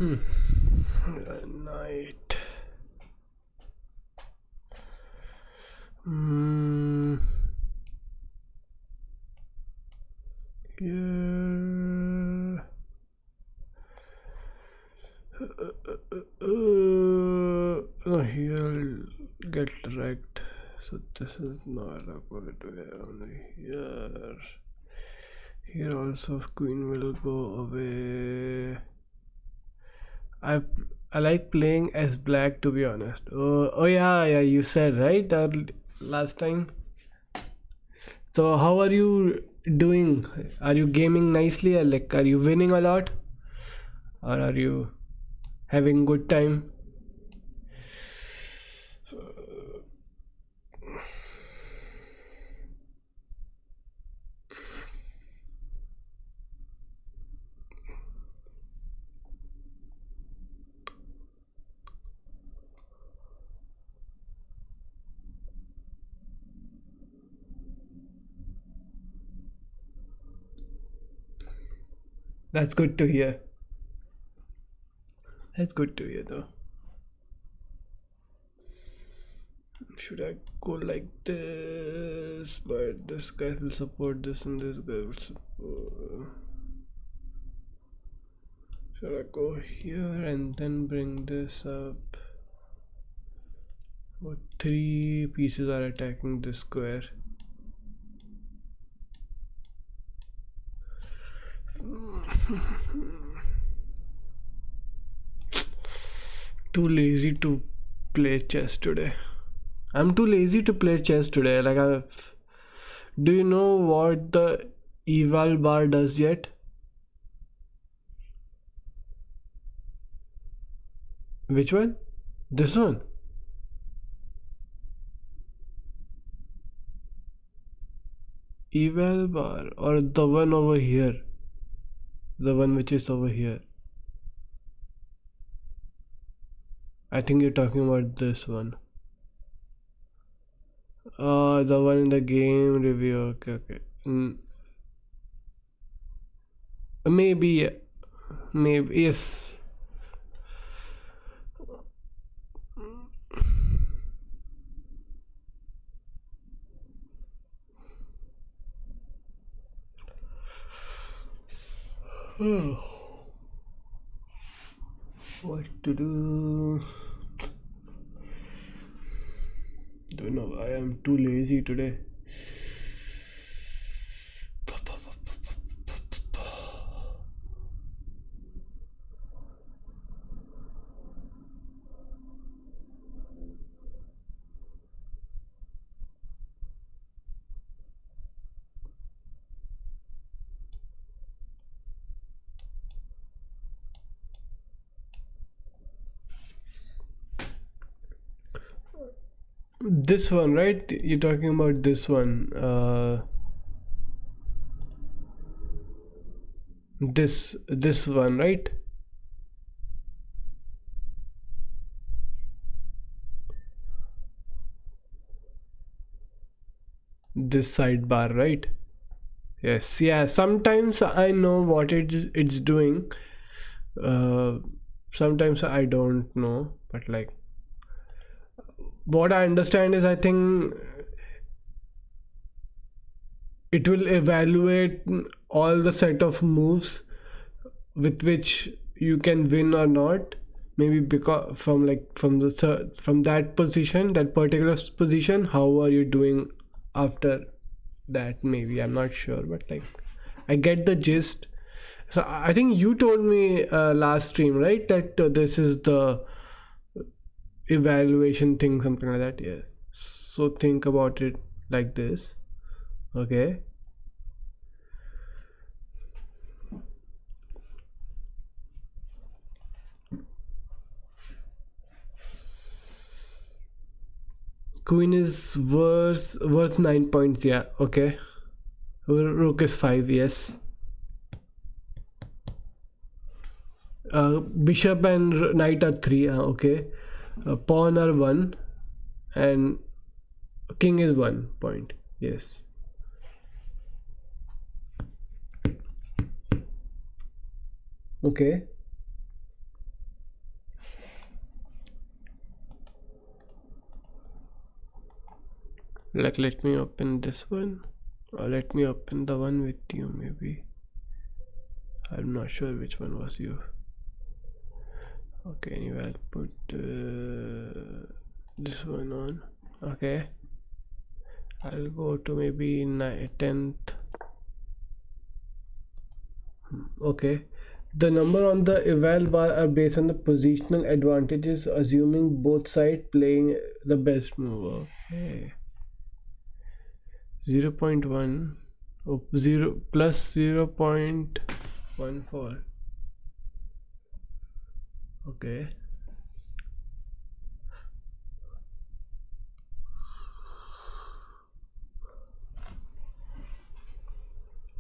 Night. Here. No, he'll get wrecked. So this is not a good way. Only here. Here also queen will go away. I like playing as black, to be honest. Oh yeah, you said right last time. So how are you doing? Are you gaming nicely, or like are you winning a lot, or are you having good time? That's good to hear. That's good to hear though. Should I go like this? But this guy will support this and this guy will support. Should I go here and then bring this up? What three pieces are attacking this square? Too lazy to play chess today. I'm too lazy to play chess today. Do you know what the eval bar does yet? Which one? This one? Eval bar or the one over here? The one which is over here. I think you're talking about this one. The one in the game review. Okay. Maybe yes. What to do? Don't know. I am too lazy today. This one, right? You're talking about this one. This one, right? This sidebar, right? Yes, yeah. Sometimes I know what it's doing. Sometimes I don't know, but like what I understand is I think it will evaluate all the set of moves with which you can win or not. Maybe because from that position, that particular position, how are you doing after that? Maybe I'm not sure, but like I get the gist. So I think you told me last stream, right, that this is the evaluation thing, something like that. Yes. So think about it like this. Okay. Queen is worth 9 points. Yeah. Okay. Rook is 5. Yes. Bishop and knight are 3. Okay. Pawn are 1 and king is 1 point. Yes. Okay. Like, let me open this one, or let me open the one with you. Maybe I'm not sure which one was you. Okay, anyway, I'll put this one on. Okay, I'll go to maybe 10th. Okay, the number on the eval bar are based on the positional advantages, assuming both sides playing the best move. Okay, 0.1 0 plus 0.14. Okay,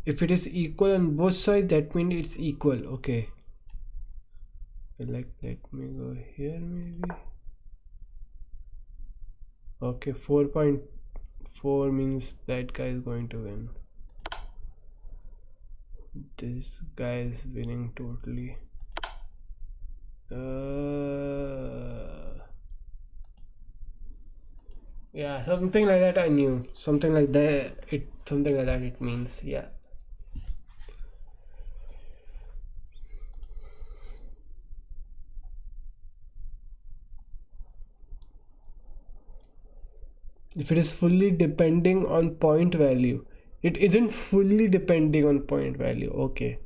if it is equal on both sides, that means it's equal. Okay, like, let me go here maybe. Okay, 4.4 means that guy is going to win. This guy is winning totally. Yeah, something like that. I knew something like that. Something like that. It means, yeah. If it is fully depending on point value, it isn't fully depending on point value. Okay.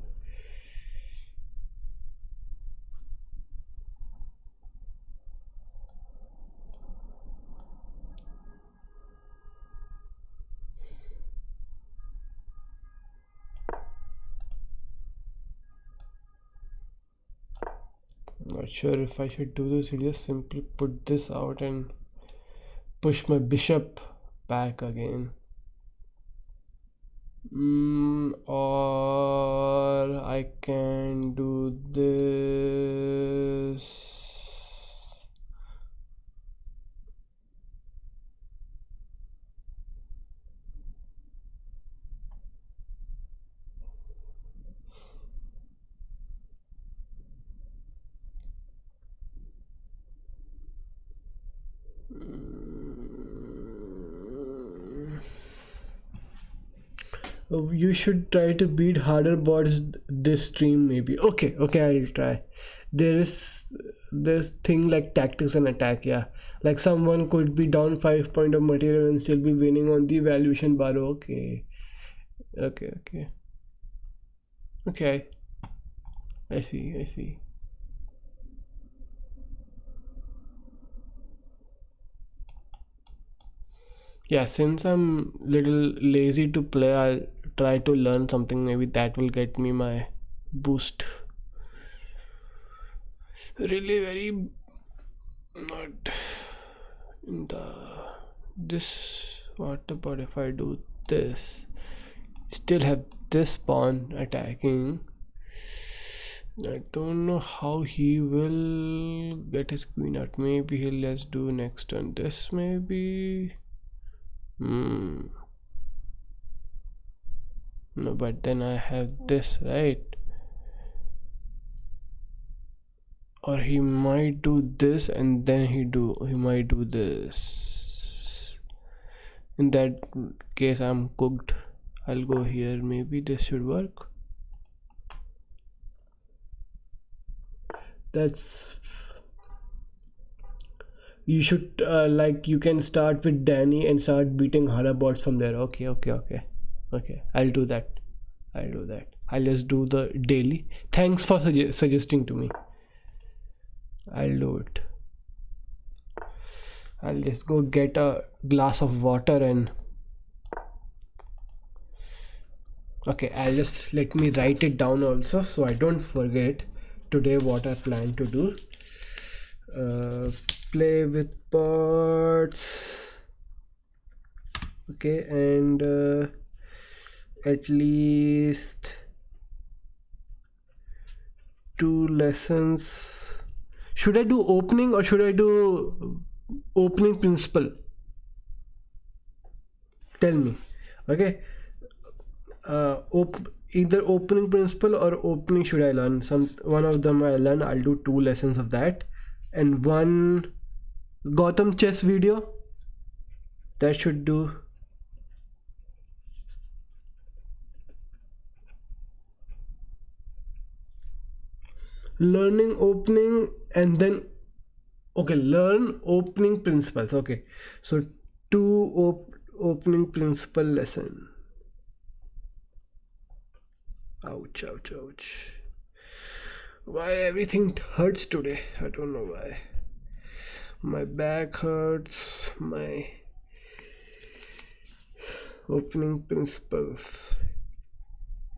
Not sure if I should do this. I'll just simply put this out and push my bishop back again. Or I can do this. You should try to beat harder bots this stream maybe. Okay, I'll try. There's thing like tactics and attack, yeah. Like someone could be down 5 point of material and still be winning on the evaluation bar. Okay. Okay. I see. Yeah, since I'm little lazy to play, I'll try to learn something. Maybe that will get me my boost. Really very not in the this. What about if I do this? Still have this pawn attacking. I don't know how he will get his queen out. Maybe he'll just do next turn this maybe. No, but then I have this, right? Or he might do this and then he might do this. In that case I'm cooked. I'll go here. Maybe this should work. That's you should like you can start with Danny and start beating harder bots from there. Okay, I'll do that. I'll just do the daily. Thanks for suggesting to me. I'll do it. I'll just go get a glass of water and okay, I'll just let me write it down also so I don't forget today what I plan to do. Play with parts. Okay, and at least 2 lessons. Should I do opening or should I do opening principle? Tell me. Okay, either opening principle or opening should I learn. One of them I learn. I'll do 2 lessons of that and one Gotham chess video. That should do. Learning opening and then okay, learn opening principles. Okay, so two opening principle lesson. Ouch, ouch, ouch. Why everything hurts today? I don't know why. My back hurts. My opening principles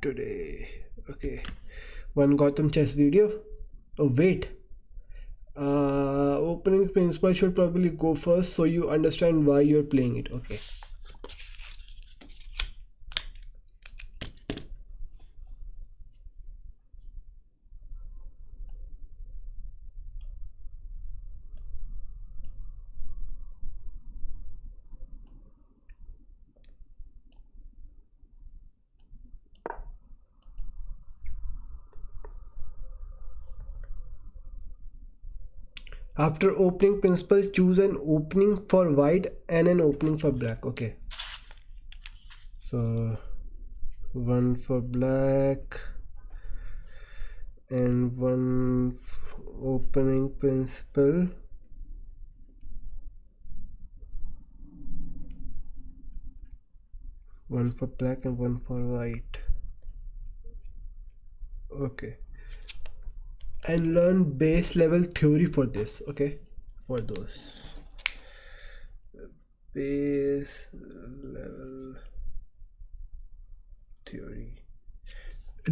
today. Okay, one Gotham chess video. Oh wait, opening principle should probably go first so you understand why you're playing it. Okay. After opening principle, choose an opening for white and an opening for black. Okay, so one for black and one opening principle. One for black and one for white. Okay, and learn base level theory for this. Okay, for those base level theory.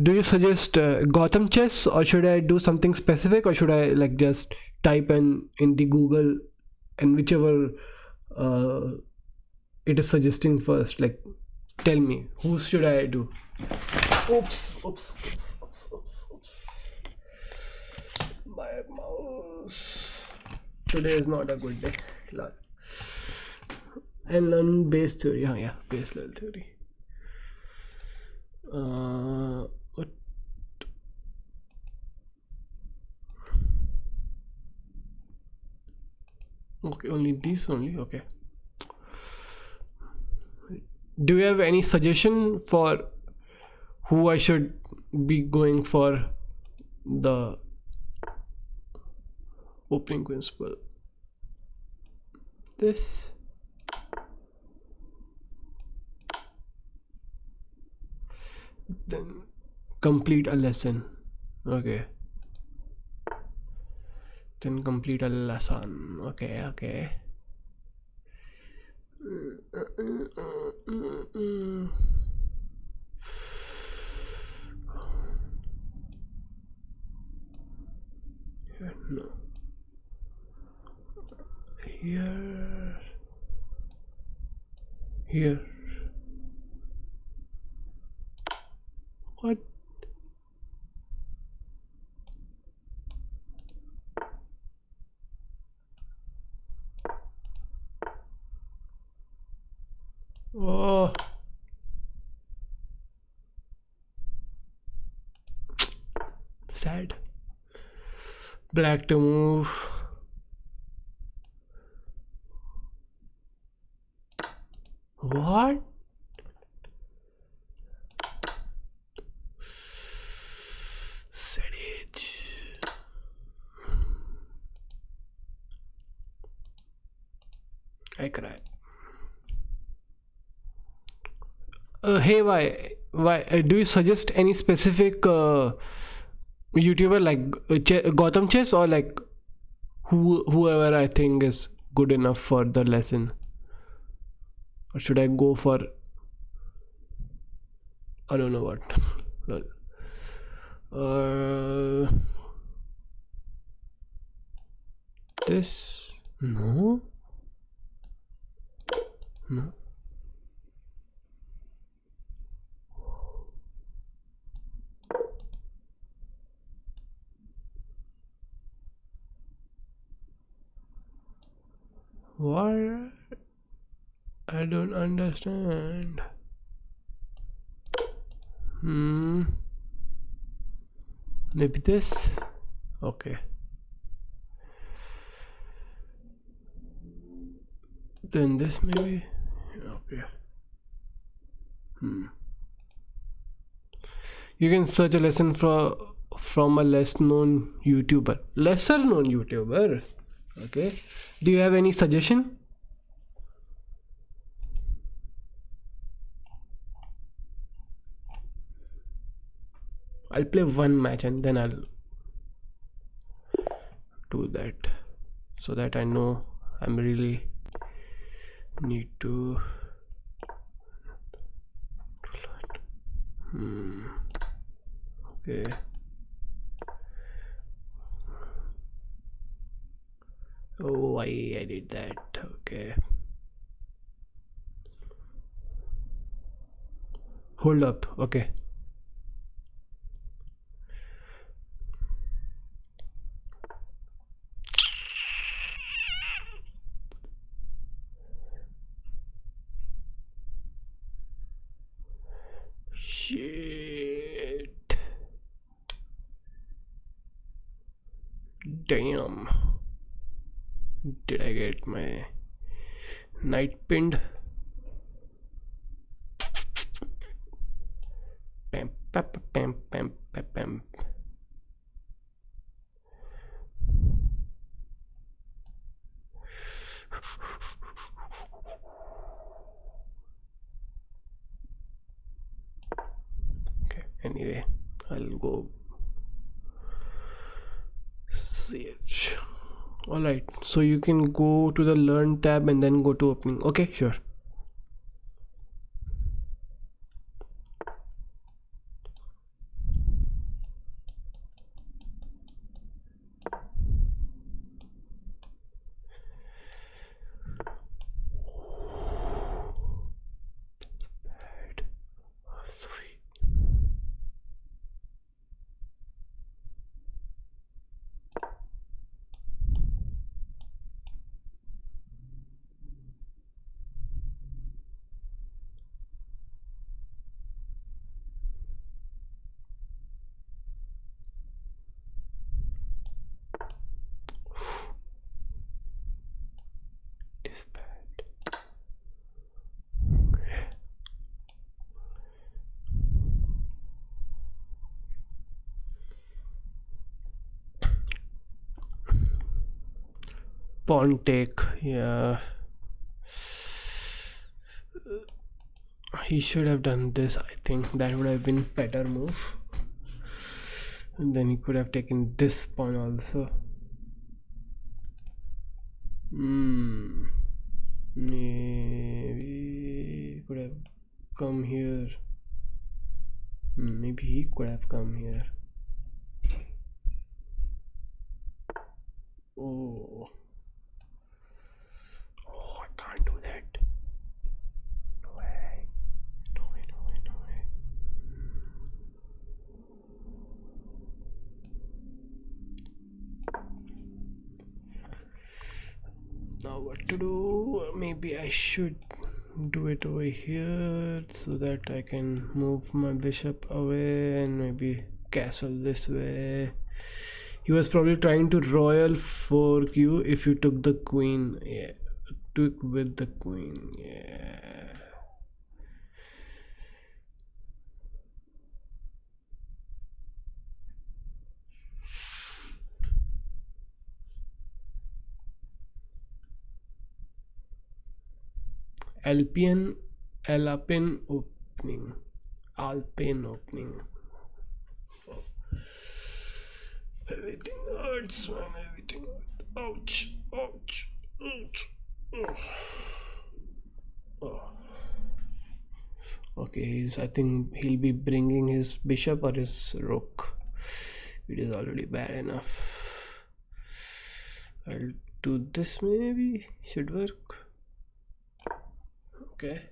Do you suggest Gotham chess, or should I do something specific, or should I like just type in the Google and whichever it is suggesting first? Like, tell me, who should I do? Oops, oops, oops, oops, oops, oops. My mouse. Today is not a good day. Lol. And learn base theory. Yeah, base level theory. What? Okay, only this only. Okay. Do you have any suggestion for who I should be going for the opening principle? This. Then complete a lesson. Okay. Then complete a lesson. Okay, okay. Here, no. Here. Here. What? Oh. Sad. Black to move. What? Sedage. I cry. Hey, why do you suggest any specific YouTuber like Gotham Chess, or like whoever I think is good enough for the lesson, or should I go for I don't know what? This no. What? I don't understand. Maybe this. Okay. Then this maybe. Okay. You can search a lesson from a lesser known YouTuber. Okay. Do you have any suggestion? I'll play one match and then I'll do that, so that I know I'm really need to. Okay. Oh, I did that. Okay. Hold up. Okay. Shit. Damn. Did I get my knight pinned? Pam, pam, pam, pam, pam, pam. Okay, anyway, I'll go CH. Alright, so you can go to the learn tab and then go to opening. Okay, sure. Pawn take, yeah. He should have done this. I think that would have been better move, and then he could have taken this pawn also. Maybe could have come here. Maybe he could have come here. Oh, I can't do that. No way. No way, no way, no way. Now what to do? Maybe I should do it over here so that I can move my bishop away and maybe castle this way. He was probably trying to royal fork you if you took the queen. Yeah, took with the queen. Yeah. Alpine opening. Alpine opening. Oh. Everything hurts, man. Everything hurts. Ouch. Ouch. Ouch. Oh. Okay, I think he'll be bringing his bishop or his rook. It is already bad enough. I'll do this, maybe should work. Okay,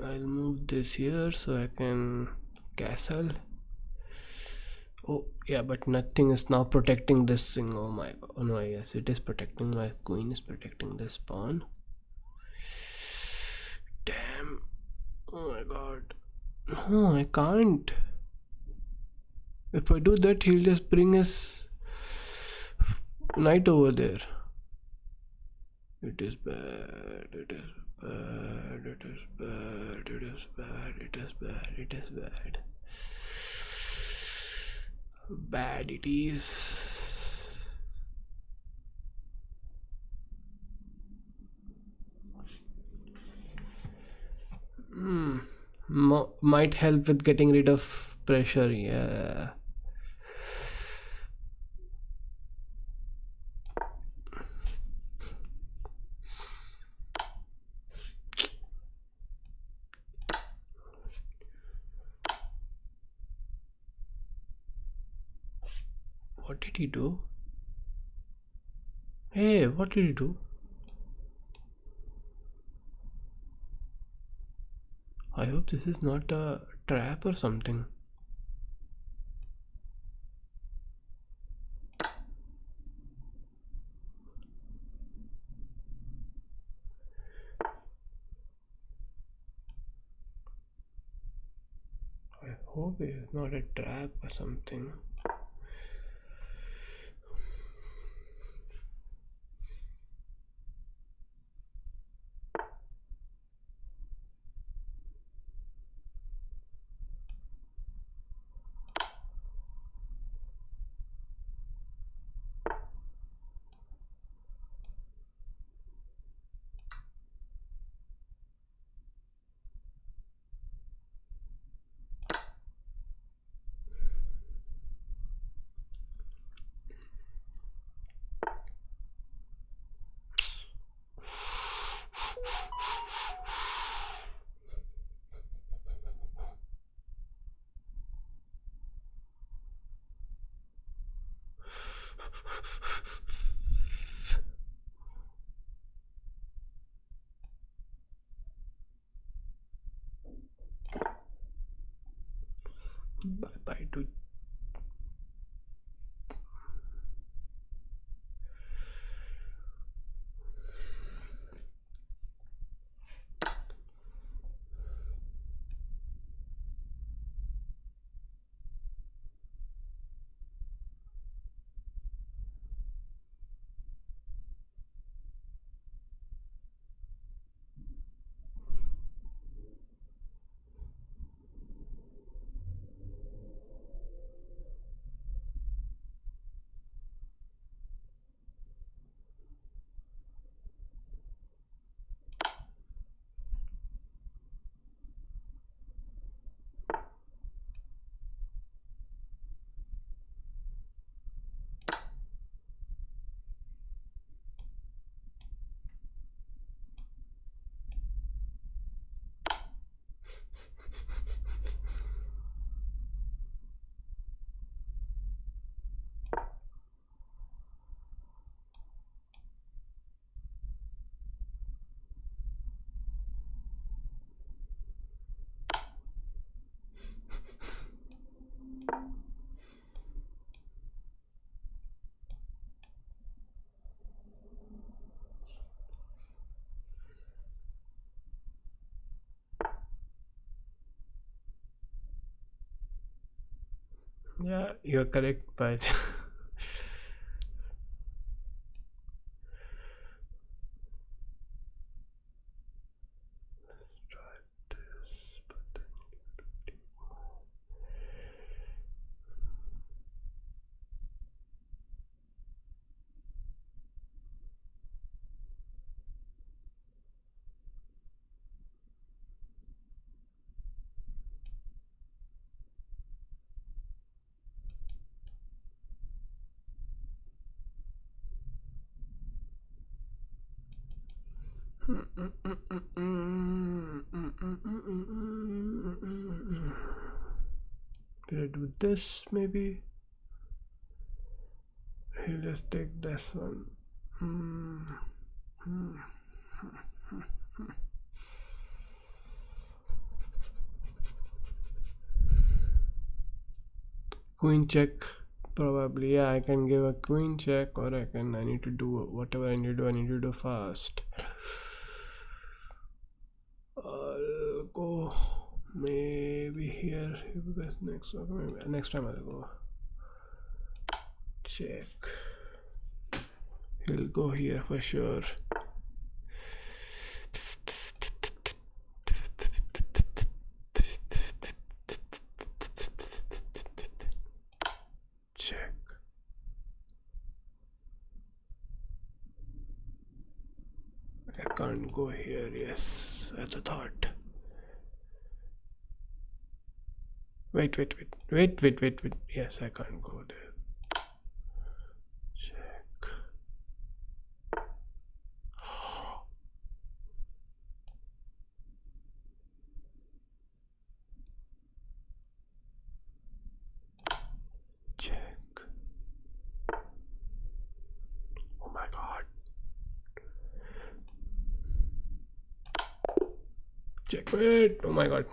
I'll move this here so I can castle. Oh yeah, but nothing is now protecting this thing. Oh my god. Oh no, yes, it is protecting. My queen is protecting this pawn. Damn. Oh my god. No, I can't. If I do that, he'll just bring his knight over there. It is bad. It is bad. It is bad. It is bad. It is bad. It is bad. Bad it is. Might help with getting rid of pressure. Yeah. What did he do? Hey, what did he do? I hope this is not a trap or something. I hope it is not a trap or something. Bye bye to yeah, you're correct, but let's try this. But did I do this maybe? Hey, let's take this one. Queen check, probably. Yeah, I can give a queen check, or I need to do whatever I need to do. I need to do fast. I'll go maybe here because next time I'll go check. He'll go here for sure. I can't go here. Yes, that's a thought. Wait. Yes, I can't go there. Check. Check. Oh my god. Checkmate. Oh my god.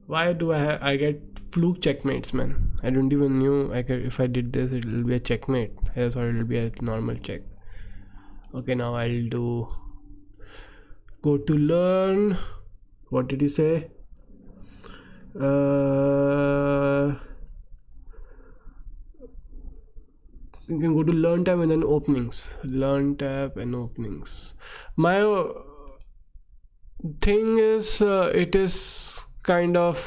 Why do I get fluke checkmates, man? I don't even knew if I did this it will be a checkmate. I thought it will be a normal check. Okay, now I'll do go to learn. What did you say? You can go to learn tab and then openings. Learn tab and openings. My thing is it is kind of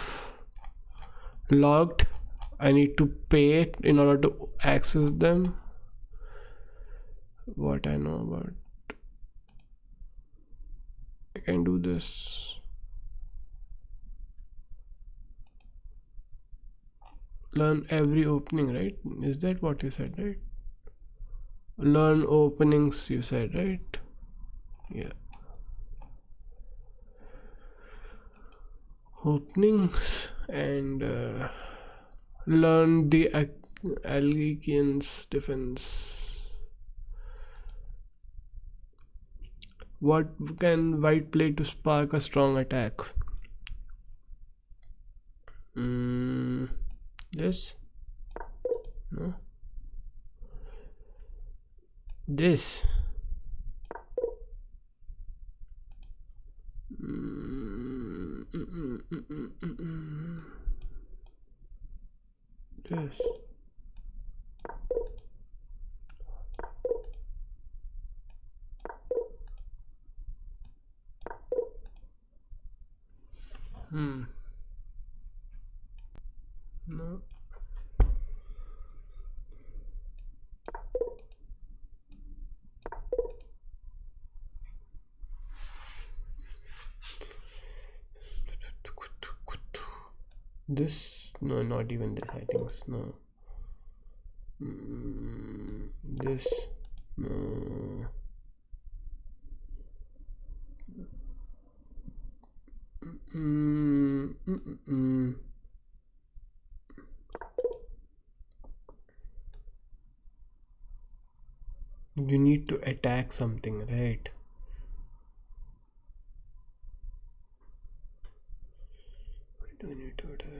locked. I need to pay it in order to access them. What I know about, I can do this. Learn every opening, right? Is that what you said, right? Learn openings, you said, right? Yeah. Openings and learn the Algikian's defense. What can white play to spark a strong attack? This? No. This? This? No. This? No, not even this, I think. No. This? No. You need to attack something, right? What do we need to attack?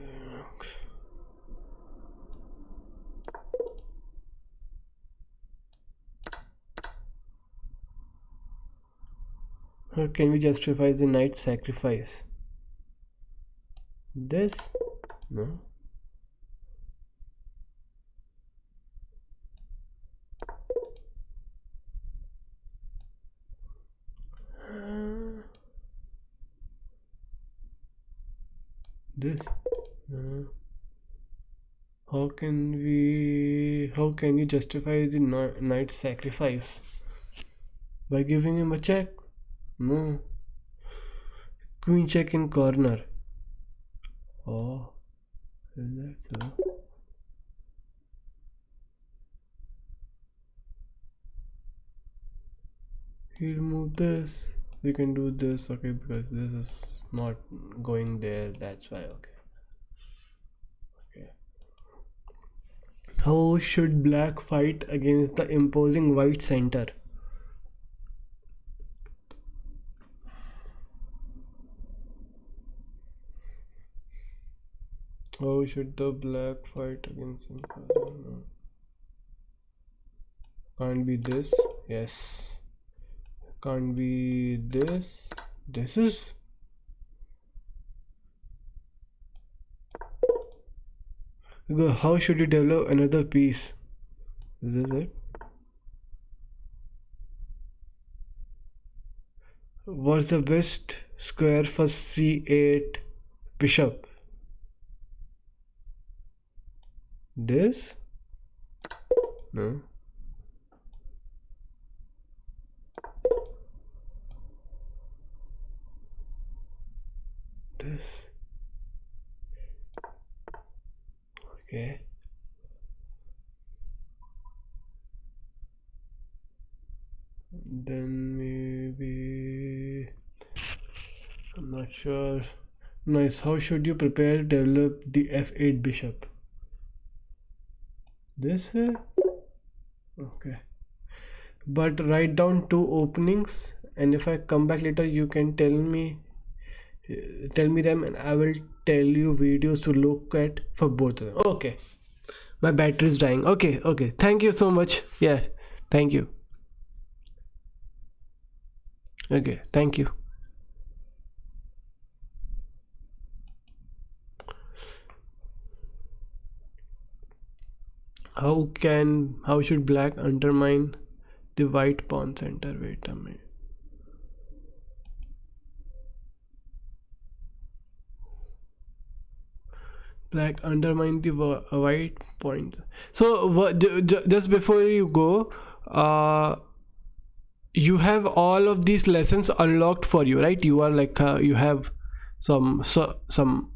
How can we justify the night sacrifice? This? No. This? No. How can you justify the night sacrifice? By giving him a check? No. Queen check in corner. Oh, is that so? He'll move this. We can do this, okay, because this is not going there, that's why. Okay. How should black fight against the imposing white center? How should the black fight against imposing? Can't be this. Yes. Can't be this. This is. How should you develop another piece? Is this it? What's the best square for c8 bishop? This? No. this. Okay. Then maybe, I'm not sure. Nice. How should you prepare to develop the f8 bishop? This way? Okay. But write down 2 openings, and if I come back later, you can tell me them, and I will tell you videos to look at for both of them. Okay. My battery is dying. Okay. Thank you so much. Yeah. Thank you. Okay. Thank you. How should black undermine the white pawn center? Wait a minute. Black undermine the white point. So just before you go, you have all of these lessons unlocked for you, right? You are like you have some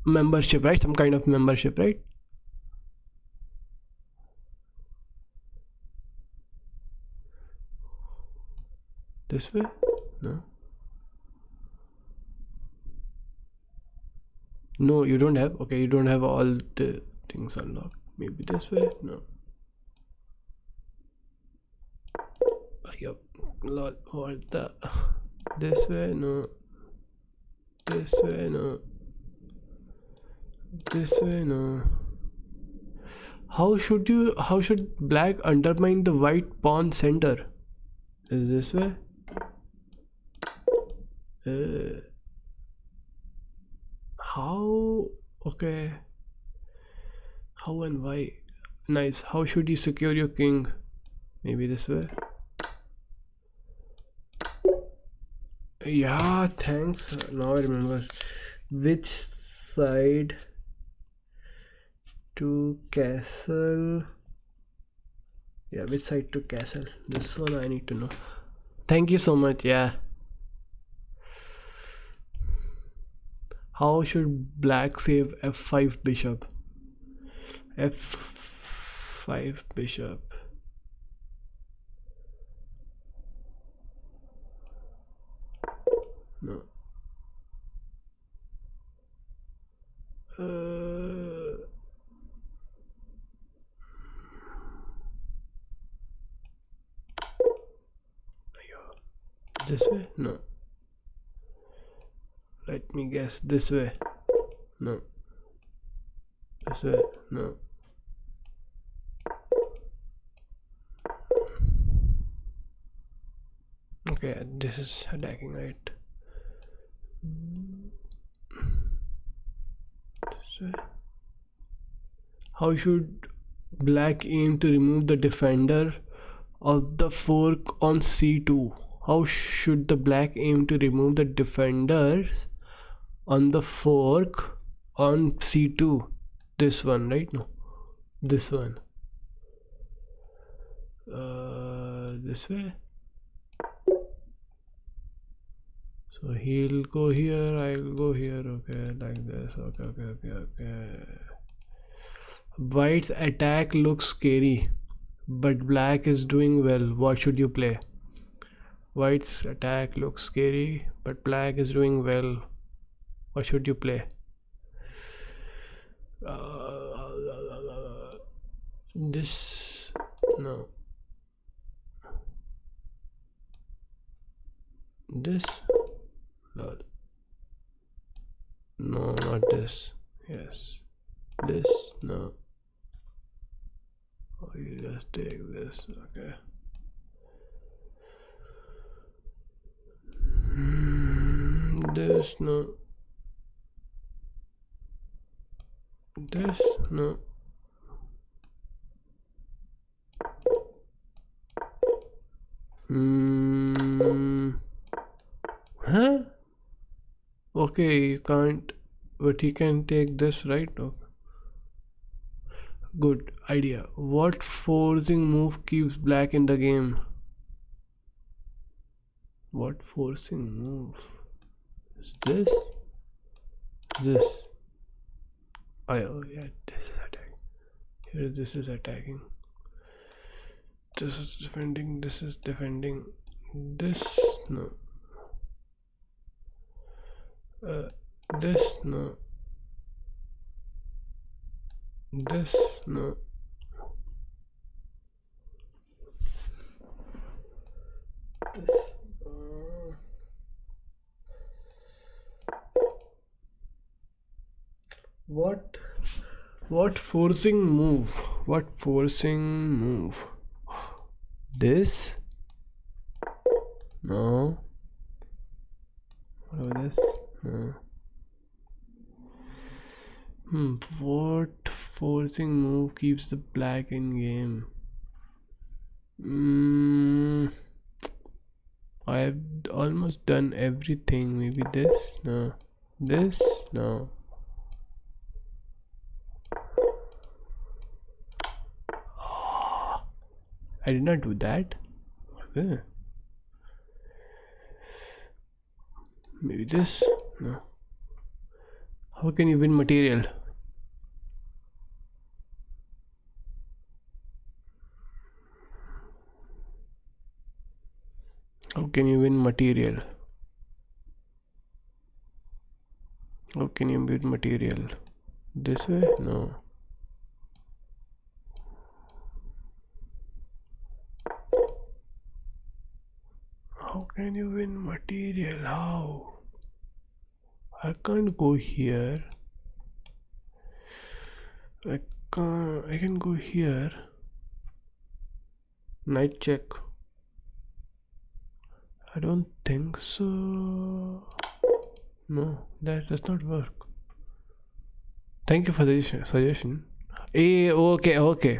membership, right? Some kind of membership, right? This way? No. No, you don't have. Okay, you don't have all the things unlocked. Maybe this way? No. Yup. Lol. What the? This way? No. This way? No. This way? No. How should black undermine the white pawn center? Is this way? How? Okay. How and why? Nice. How should you secure your king? Maybe this way? Yeah, thanks. Now I remember. Which side to castle? Yeah, which side to castle? This one I need to know. Thank you so much. Yeah. How should black save f5 bishop? f5 bishop. No. This way? No. Let me guess. This way? No. This way? No. Okay, this is attacking, right? This way. How should black aim to remove the defender of the fork on c2? How should the black aim to remove the defenders on the fork on c2? This one, right? No, this one. This way. So he'll go here, I'll go here. Okay, like this. Okay. White's attack looks scary, but black is doing well. What should you play? White's attack looks scary, but black is doing well. What should you play? This? No. This? No, not this. Yes. This? No. Oh, you just take this. Okay. This? No. This? No. Huh? Okay, you can't, but he can take this, right? Okay. Good idea. What forcing move keeps black in the game? What forcing move is this? This. Oh yeah, this is attacking. Here, this is attacking. This is defending. This is defending. This no. This no. This no. This. What? What forcing move? What forcing move? This? No. What about this? No. What forcing move keeps the black in game? I've almost done everything. Maybe this? No. This? No. I did not do that. Okay. Maybe this? No. How can you win material? How can you win material? How can you win material? This way? No. How can you win material? How? I can't go here. I can go here. Night check. I don't think so. No, that does not work. Thank you for the suggestion. Okay.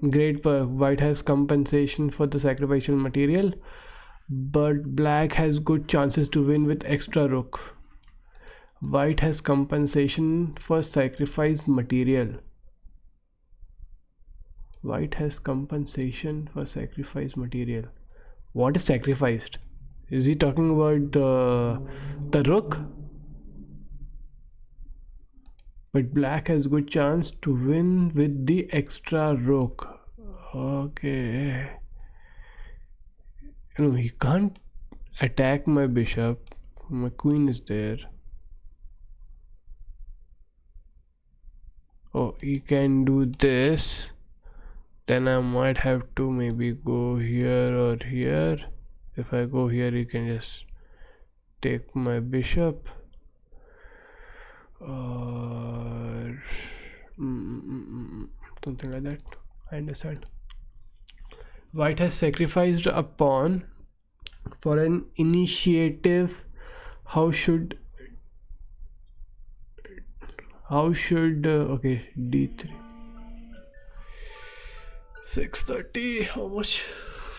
Great. White has compensation for the sacrificial material, but black has good chances to win with extra rook. White has compensation for sacrificed material. White has compensation for sacrificed material. What is sacrificed? Is he talking about the rook? But black has good chance to win with the extra rook. Okay. No, he can't attack my bishop. My queen is there. Oh, he can do this. Then I might have to maybe go here or here. If I go here, he can just take my bishop. Or something like that. I understand. White has sacrificed a pawn for an initiative. How should okay, d3 6:30. How much?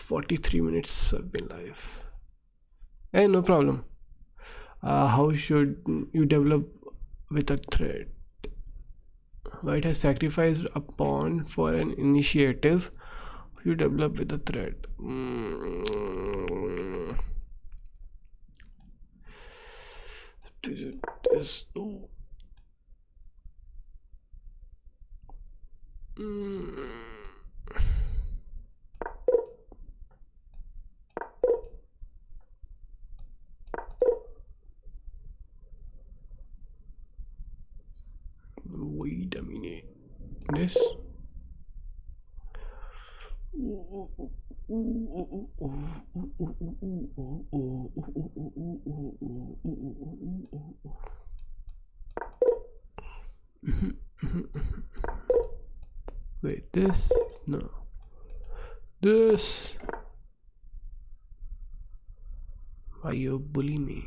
43 minutes I've been live. Hey, no problem. How should you develop with a threat? White has sacrificed a pawn for an initiative. You develop with a threat. This. Oh. Wait a minute. This. Wait, this? No. This. Why you bully me?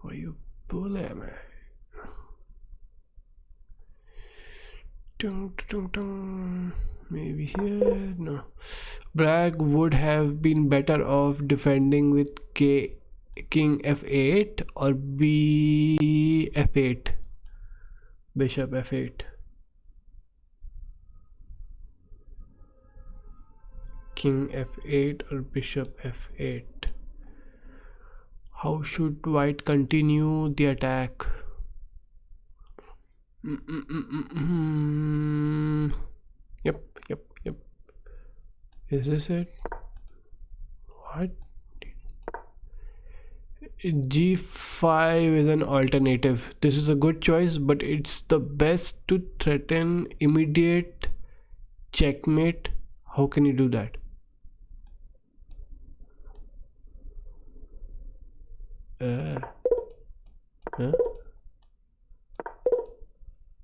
Why you bully me? Maybe here. No. Black would have been better off defending with king f8 or b f8. Bishop f8. King f8 or bishop f8. How should white continue the attack? Yep, yep, yep. Is this it? What? G5 is an alternative. This is a good choice, but it's the best to threaten immediate checkmate. How can you do that? Huh?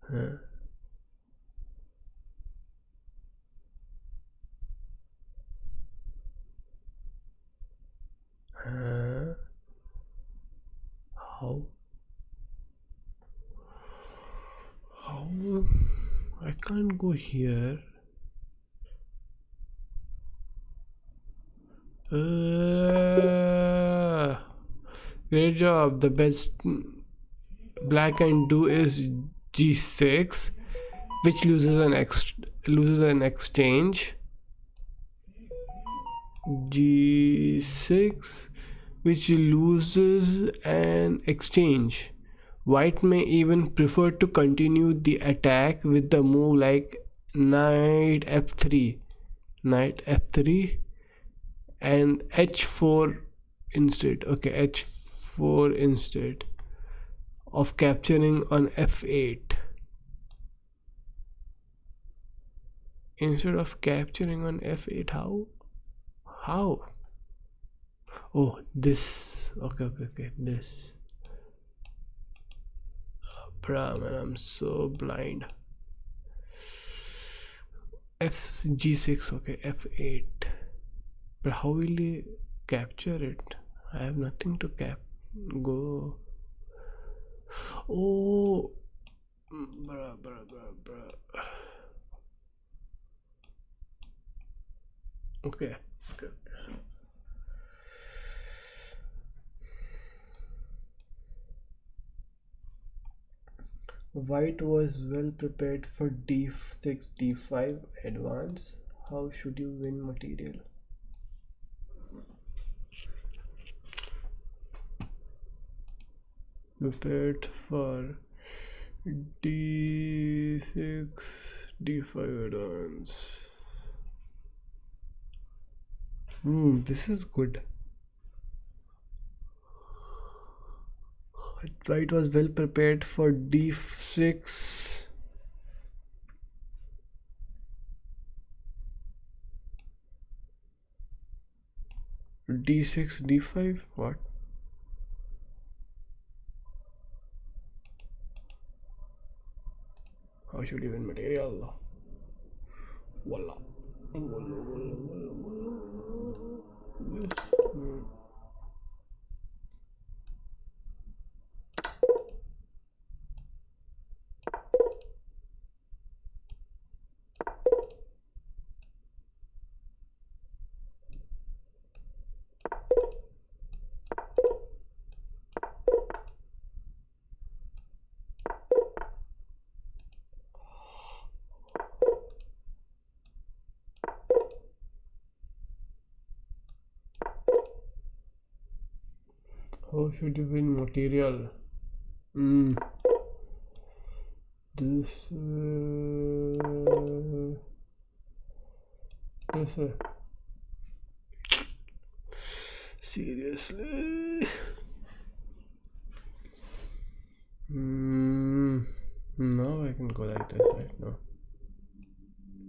Huh? How? I can't go here. Great job. The best black can do is G6, which loses an exchange. G6, which loses an exchange. White may even prefer to continue the attack with the move like knight f3, and h4 instead. Okay, h4 instead of capturing on f8. Instead of capturing on f8, how? Oh, this. Okay, this. Bruh, man, I'm so blind. G6, okay, f8. But how will he capture it? I have nothing to go. Oh, bruh. Okay. White was well prepared for d6, d5 advance. How should you win material? Prepared for d6, d5 advance. This is good. White was well prepared for d6. d6, d5. What? How should you win material? Voila. Yes. How should you win material? This seriously? No, I can go like this, right? No.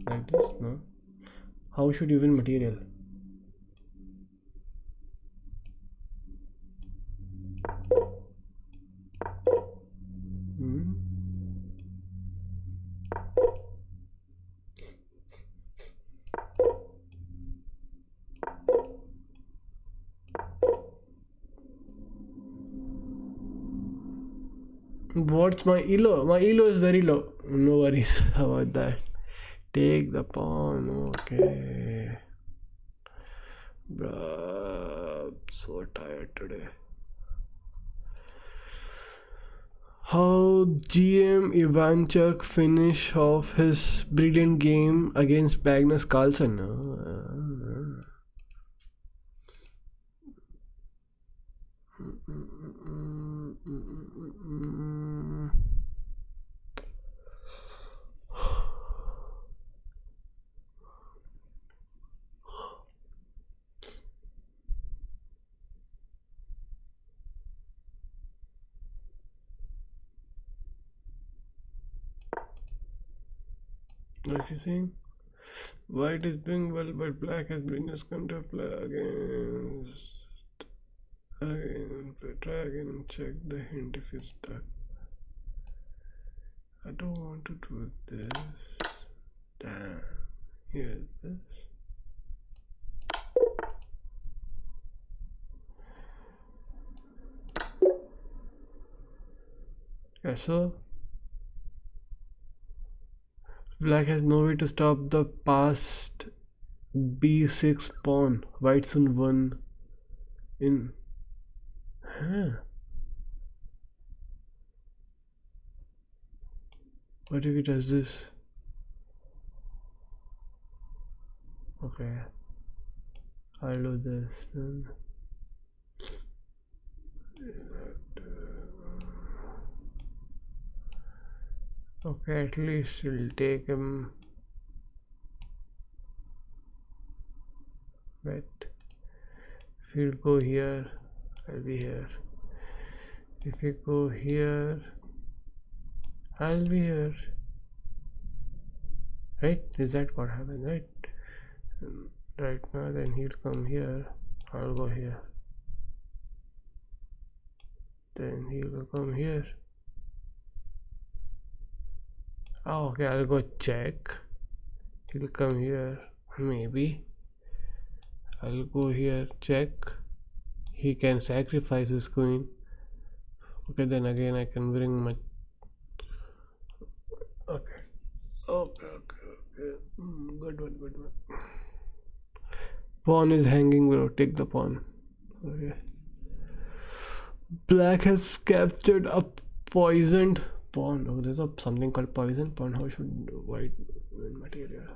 Like this? No. How should you win material? What's my elo? My elo is very low. No worries about that. Take the pawn. Okay. Bruh, so tired today. How GM Ivanchuk finish off his brilliant game against Magnus Carlsen? What you saying? White is doing well, but black has been just come to play against. Again, try again and check the hint if it's stuck. I don't want to do this. Damn. Here's this. Yeah, so black has no way to stop the past b6 pawn. White soon won in. Huh. What if he does this? Okay, I'll do this then. Okay, at least we'll take him. But if he'll go here, I'll be here. If you go here, I'll be here. Right? Is that what happened? Right? Right now, then he'll come here. I'll go here. Then he'll come here. Oh, okay, I'll go check. He'll come here. Maybe. I'll go here, check. He can sacrifice his queen. Okay, then again I can bring my. Okay. Good one. Pawn is hanging, bro. Take the pawn. Okay. Black has captured a poisoned pawn. Oh, there's something called poison pawn. How should white win material?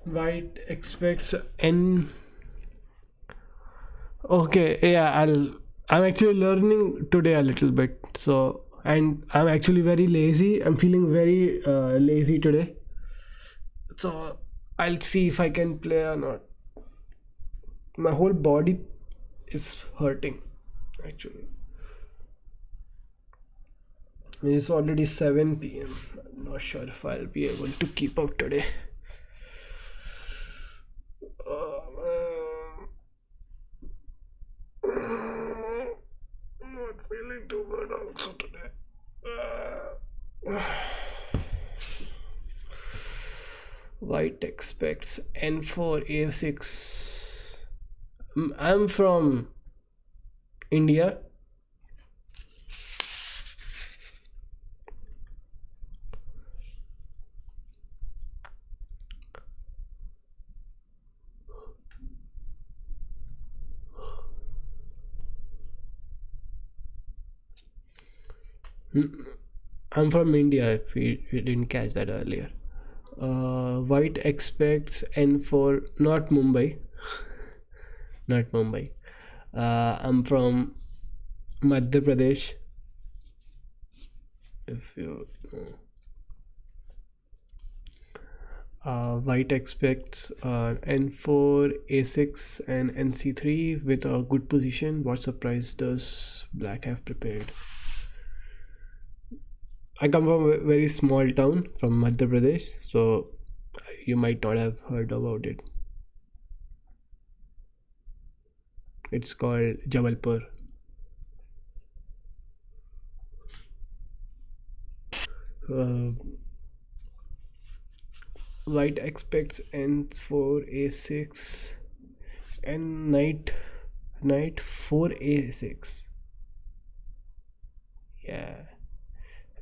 White expects n. Okay, yeah, I'm actually learning today a little bit. So, and I'm actually very lazy. I'm feeling very lazy today. So I'll see if I can play or not. My whole body is hurting actually. It's already 7 p.m. I'm not sure if I'll be able to keep up today. Not feeling too good also today. White expects n4 a6. I'm from India. I'm from India, if we didn't catch that earlier. White expects n4, not Mumbai. Not Mumbai. I'm from Madhya Pradesh. if you white expects n4 a6 and nc3 with a good position. What surprise does black have prepared? I come from a very small town from Madhya Pradesh, so you might not have heard about it. It's called Jabalpur. uh, White expects n4 a6 and knight 4 a6. Yeah,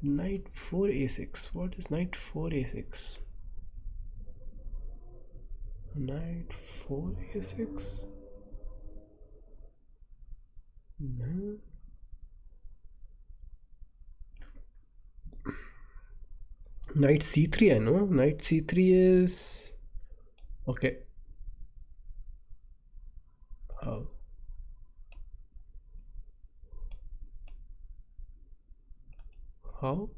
knight 4 a6. What is knight 4 a6? Knight 4 a6. No. Knight c3. I know knight c3 is okay. How? How?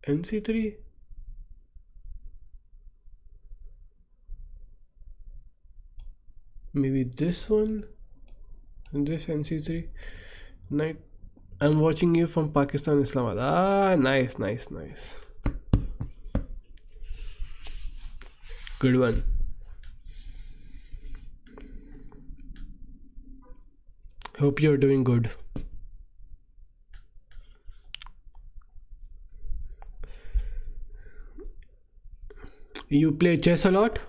nc3. Maybe this one. And this nc3. Knight. I'm watching you from Pakistan, Islamabad. Ah, nice, nice, nice. Good one. Hope you're doing good. You play chess a lot?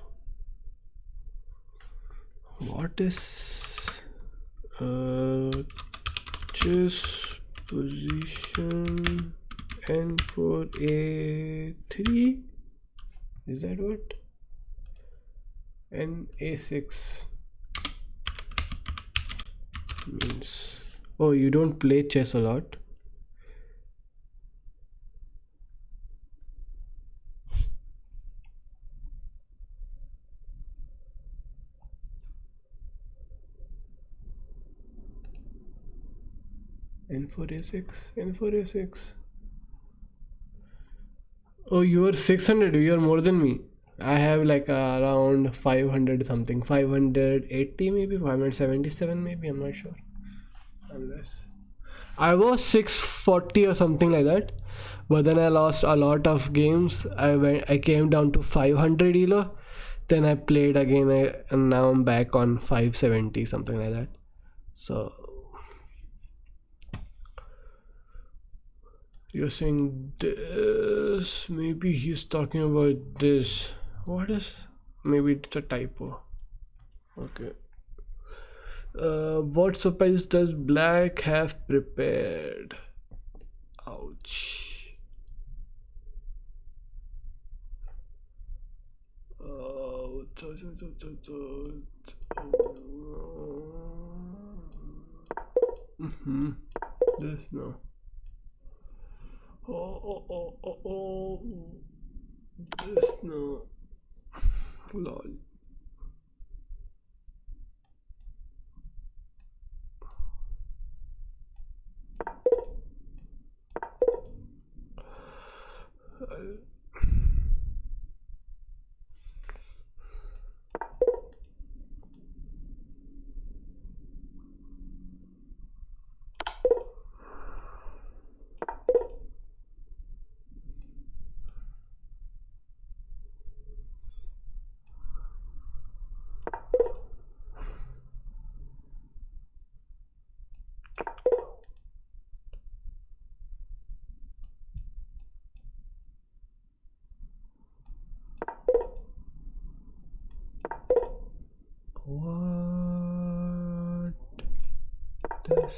What is chess position n4 a3? Is that what? N a6 means. Oh, you don't play chess a lot? n4 a6, n4 a6. Oh, you are 600. You are more than me. I have like around 500 something, 580 maybe, 577 maybe, I'm not sure. Unless I was 640 or something like that, but then I lost a lot of games. I came down to 500 elo, then I played again, and now I'm back on 570 something like that. So you're saying this, maybe he's talking about this. What is, maybe it's a typo. Okay. What surprise does black have prepared? Ouch. Oh, this no. Oh. This no. Lol. What? This?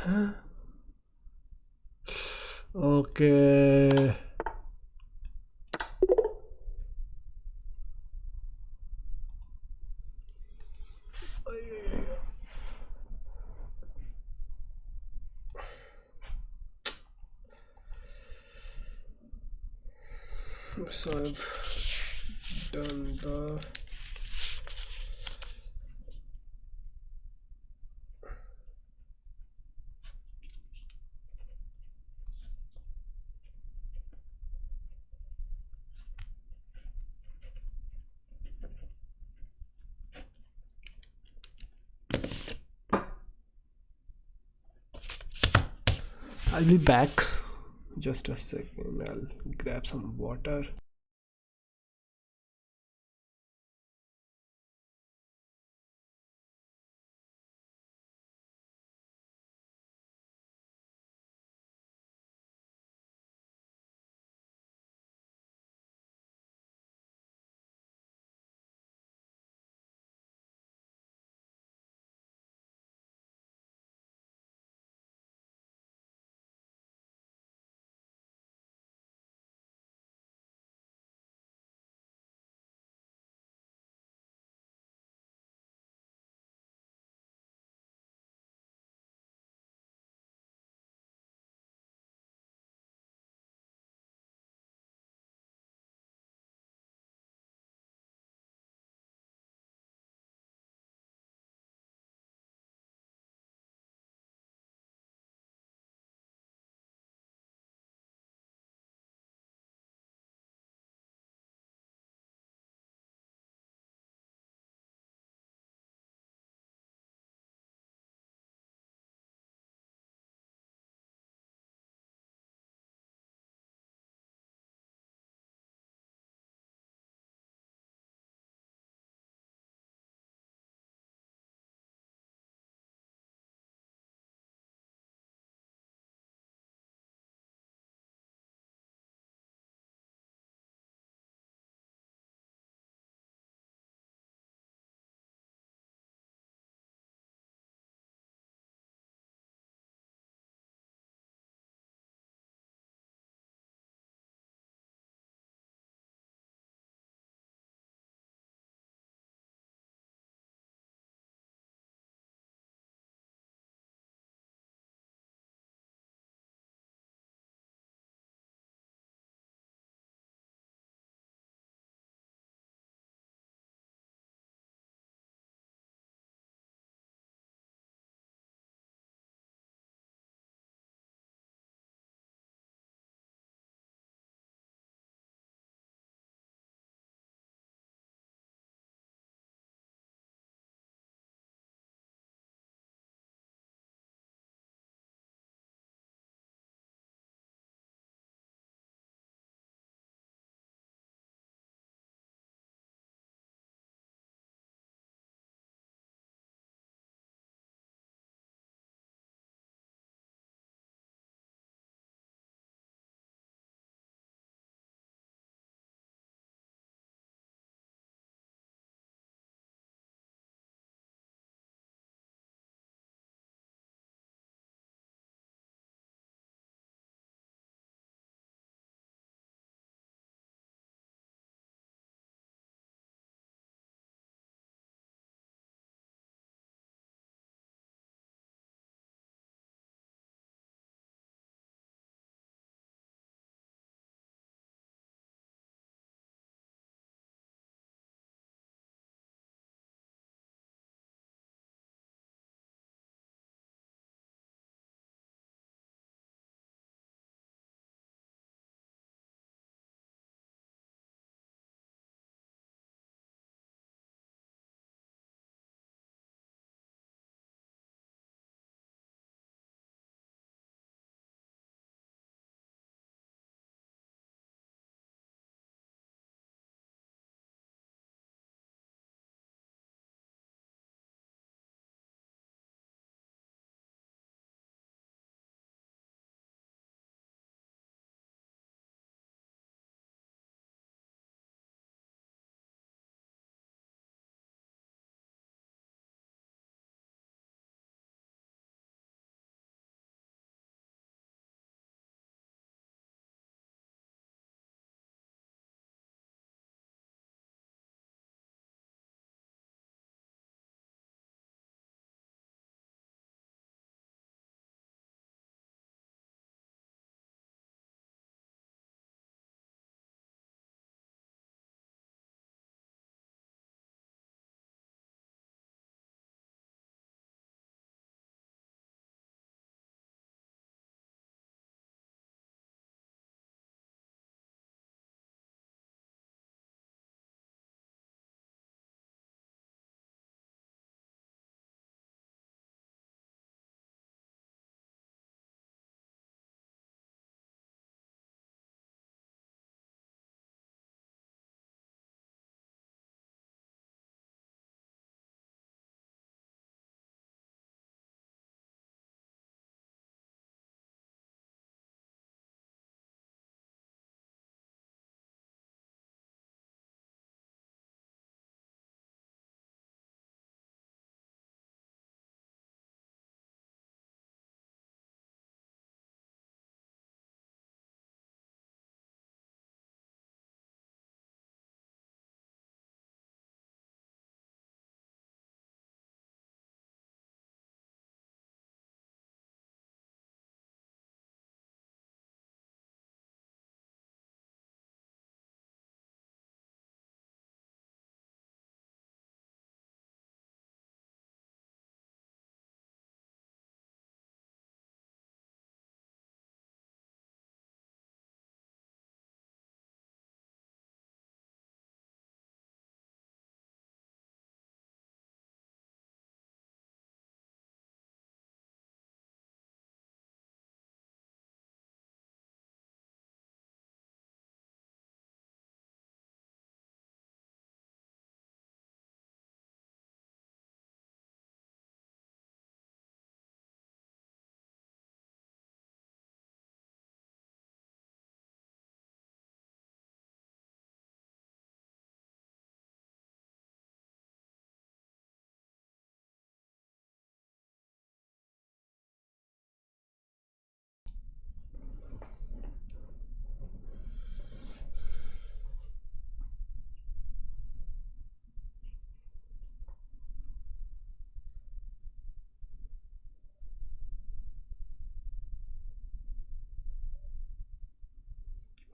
Huh? Okay. So I've done the I'll be back. Just a second. I'll grab some water.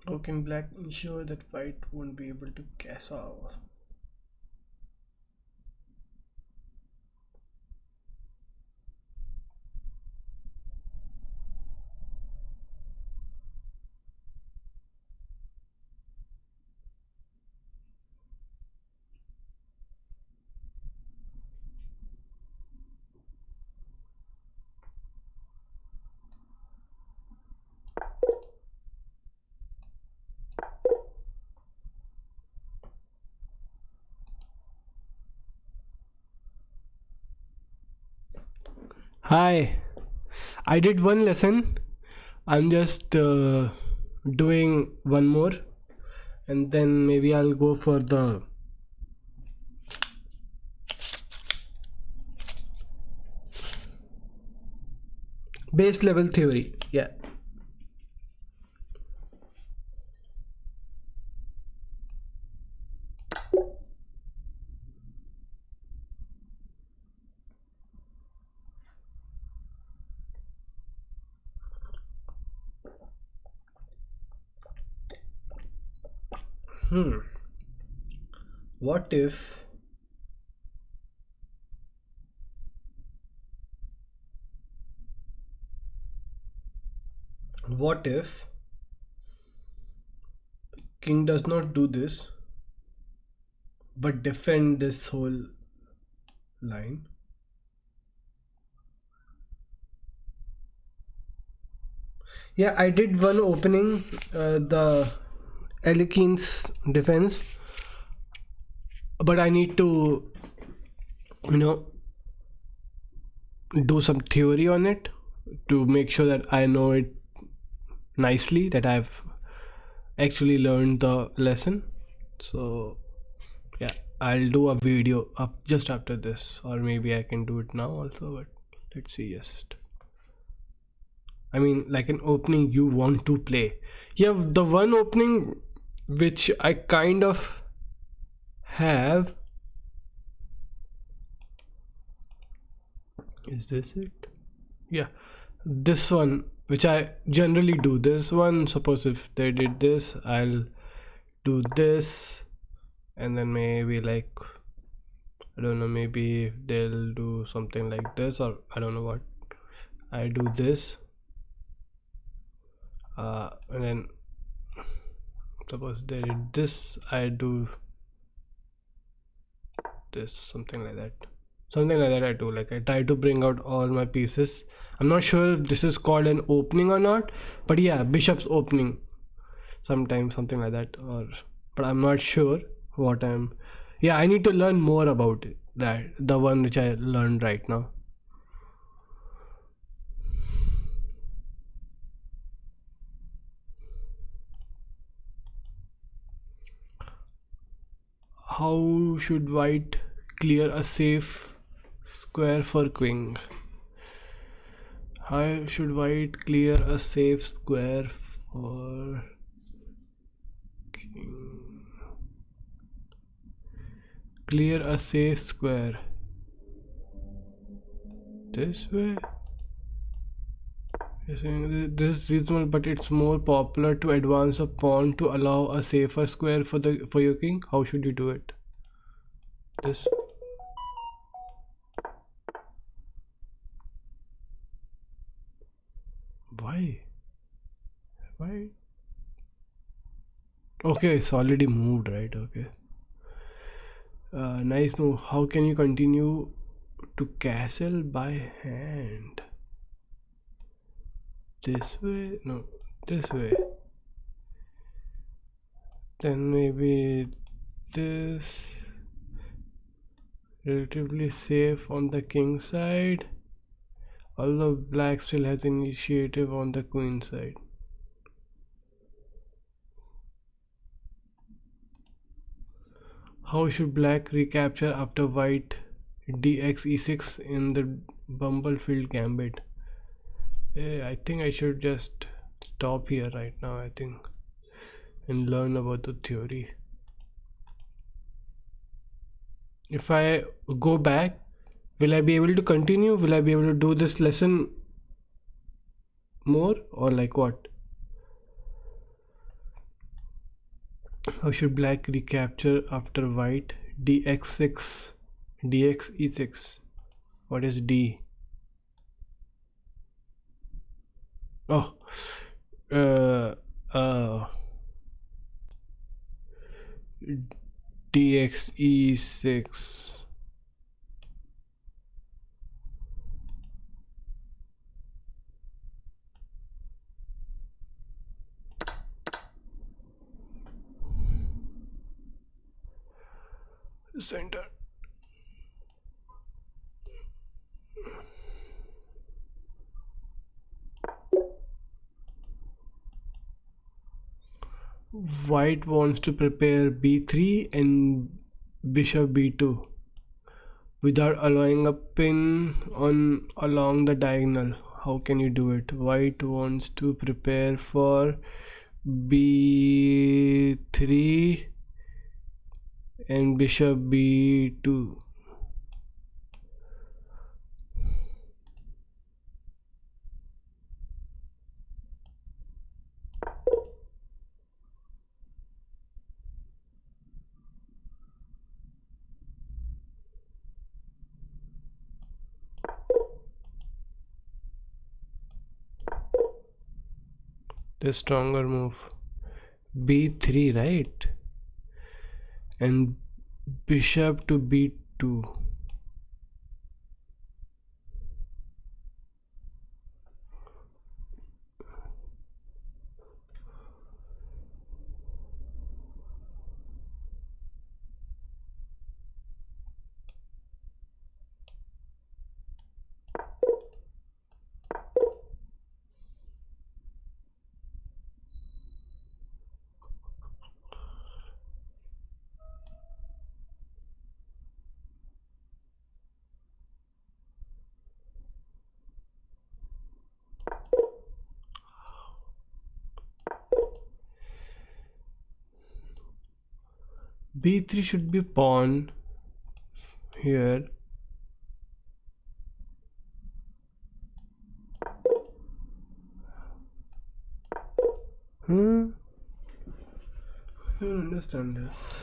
How can black ensure that white won't be able to castle? Hi, I did one lesson. I'm just doing one more, and then maybe I'll go for the base level theory. Yeah. Hmm. What if what if king does not do this but defend this whole line? Yeah, I did one opening, the Alekine's defense, but I need to, you know, do some theory on it to make sure that I know it nicely, that I've actually learned the lesson. So yeah, I'll do a video up just after this, or maybe I can do it now also, but let's see. Just, I mean, like an opening you want to play. Yeah, the one opening which I kind of have, is this it? Yeah, this one which I generally do. This one, suppose if they did this, I'll do this, and then maybe like, I don't know, maybe they'll do something like this, or I don't know what. I do this, and then suppose they did this, I do this, something like that. Something like that I do. Like I try to bring out all my pieces. I'm not sure if this is called an opening or not, but yeah, bishop's opening. Sometimes something like that, or but I'm not sure what I'm. Yeah, I need to learn more about it. That the one which I learned right now. How should white clear a safe square for king? How should white clear a safe square for king? Clear a safe square. This way? You're saying this is reasonable, but it's more popular to advance a pawn to allow a safer square for your king. How should you do it? This. Why? Why? Okay, it's already moved, right? Okay. Nice move. How can you continue to castle by hand? This way? No, this way. Then maybe this. Relatively safe on the king side, although black still has initiative on the queen side. How should black recapture after white dx e6 in the Bumblefield gambit? I think I should just stop here right now, I think, and learn about the theory. If I go back, will I be able to continue? Will I be able to do this lesson more, or like what? How should black recapture after white? dx6, dx e6. What is d? Oh, uh, uh, dx e6. Center. White wants to prepare b3 and bishop b2 without allowing a pin on along the diagonal. How can you do it? White wants to prepare for b3 and bishop b2. The stronger move, b3, right? And bishop to b2. b3 should be pawn here. I don't understand this.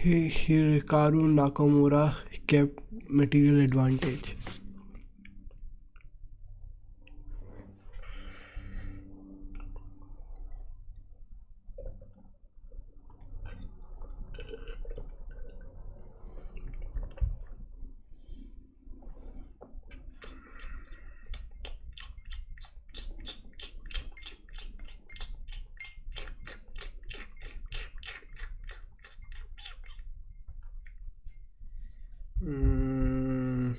Hikaru Nakamura kept material advantage. Mm,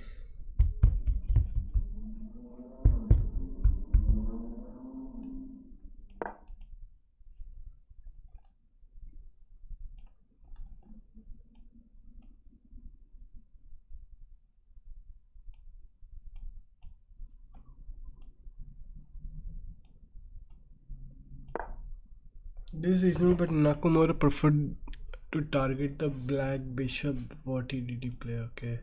this is reasonable, but Nakamura preferred to target the black bishop. What did he play? Okay.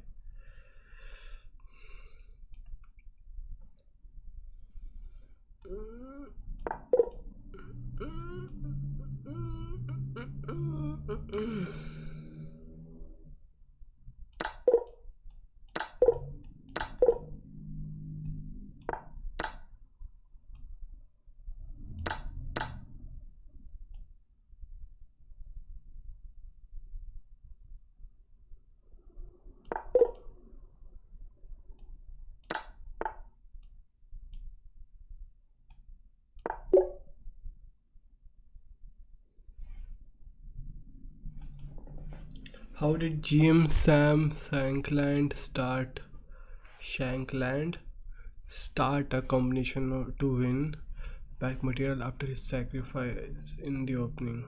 How did GM Sam Shankland start a combination to win back material after his sacrifice in the opening?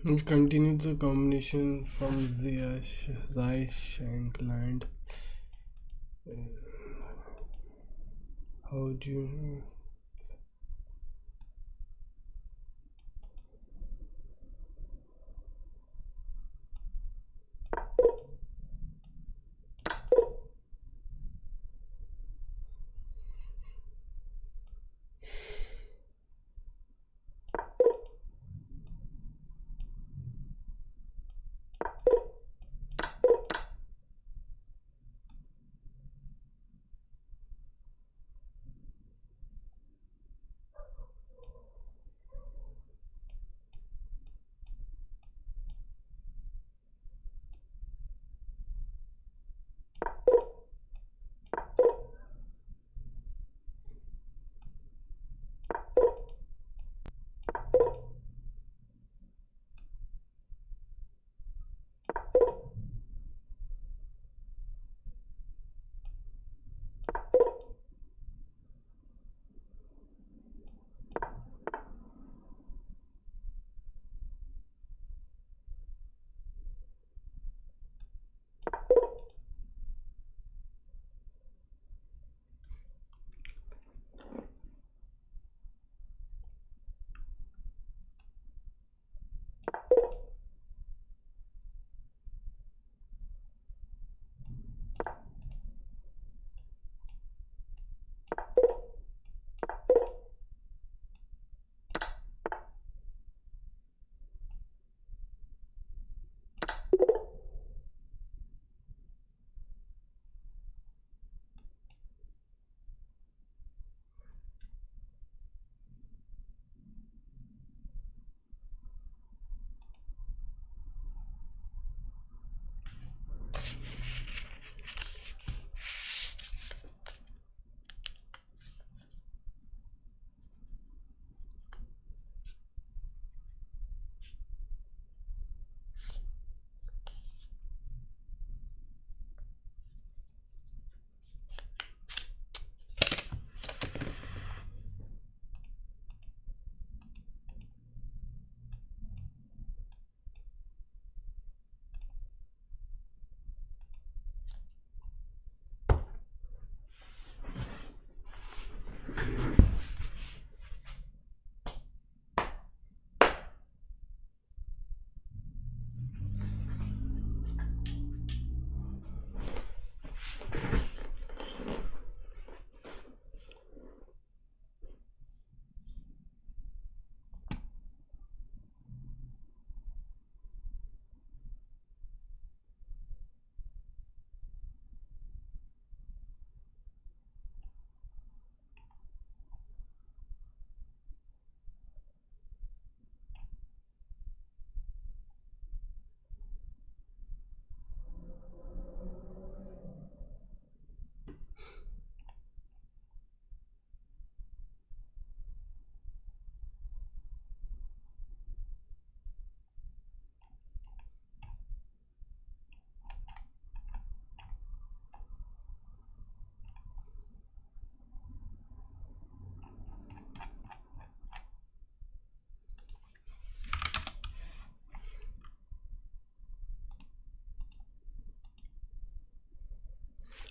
He continued the combination from Zai Shankland. How do you...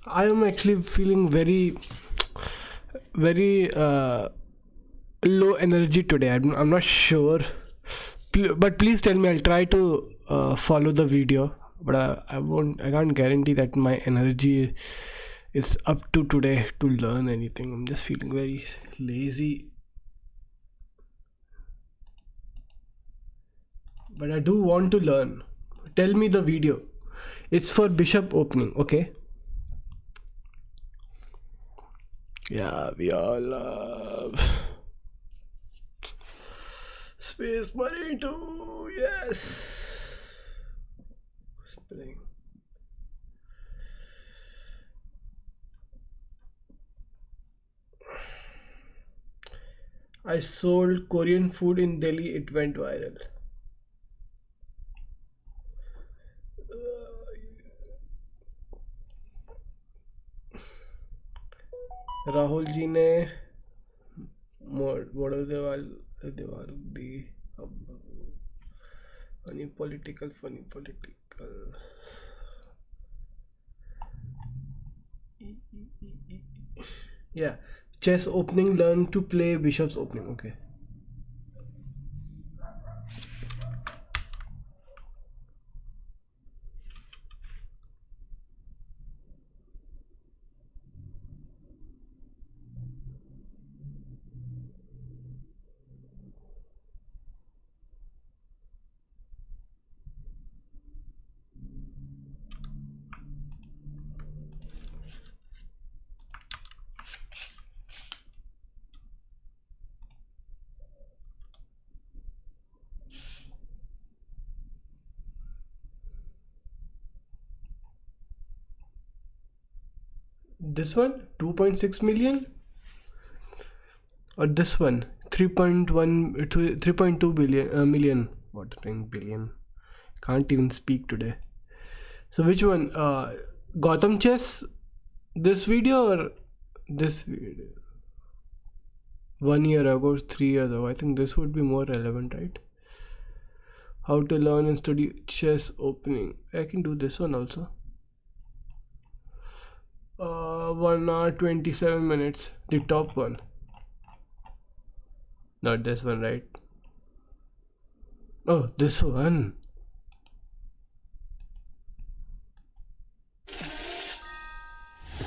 I am actually feeling very, very low energy today. I'm not sure. But please tell me. I'll try to follow the video. But I won't. I can't guarantee that my energy is up to today to learn anything. I'm just feeling very lazy. But I do want to learn. Tell me the video. It's for bishop opening. Okay. Yeah, we all love Space Marine 2. Yes. Spring. I sold Korean food in Delhi. It went viral. Rahul ji ने वडोदरा दी funny political yeah, chess opening, learn to play bishop's opening. Okay. This one 2.6 million, or this one 3.1 to 3.2 billion million. What billion? Can't even speak today. So which one? Gotham Chess, this video or this video? 1 year ago, 3 years ago. I think this would be more relevant, right? How to learn and study chess opening. I can do this one also. 1 hour 27 minutes. The top one. Not this one, right? Oh, this one.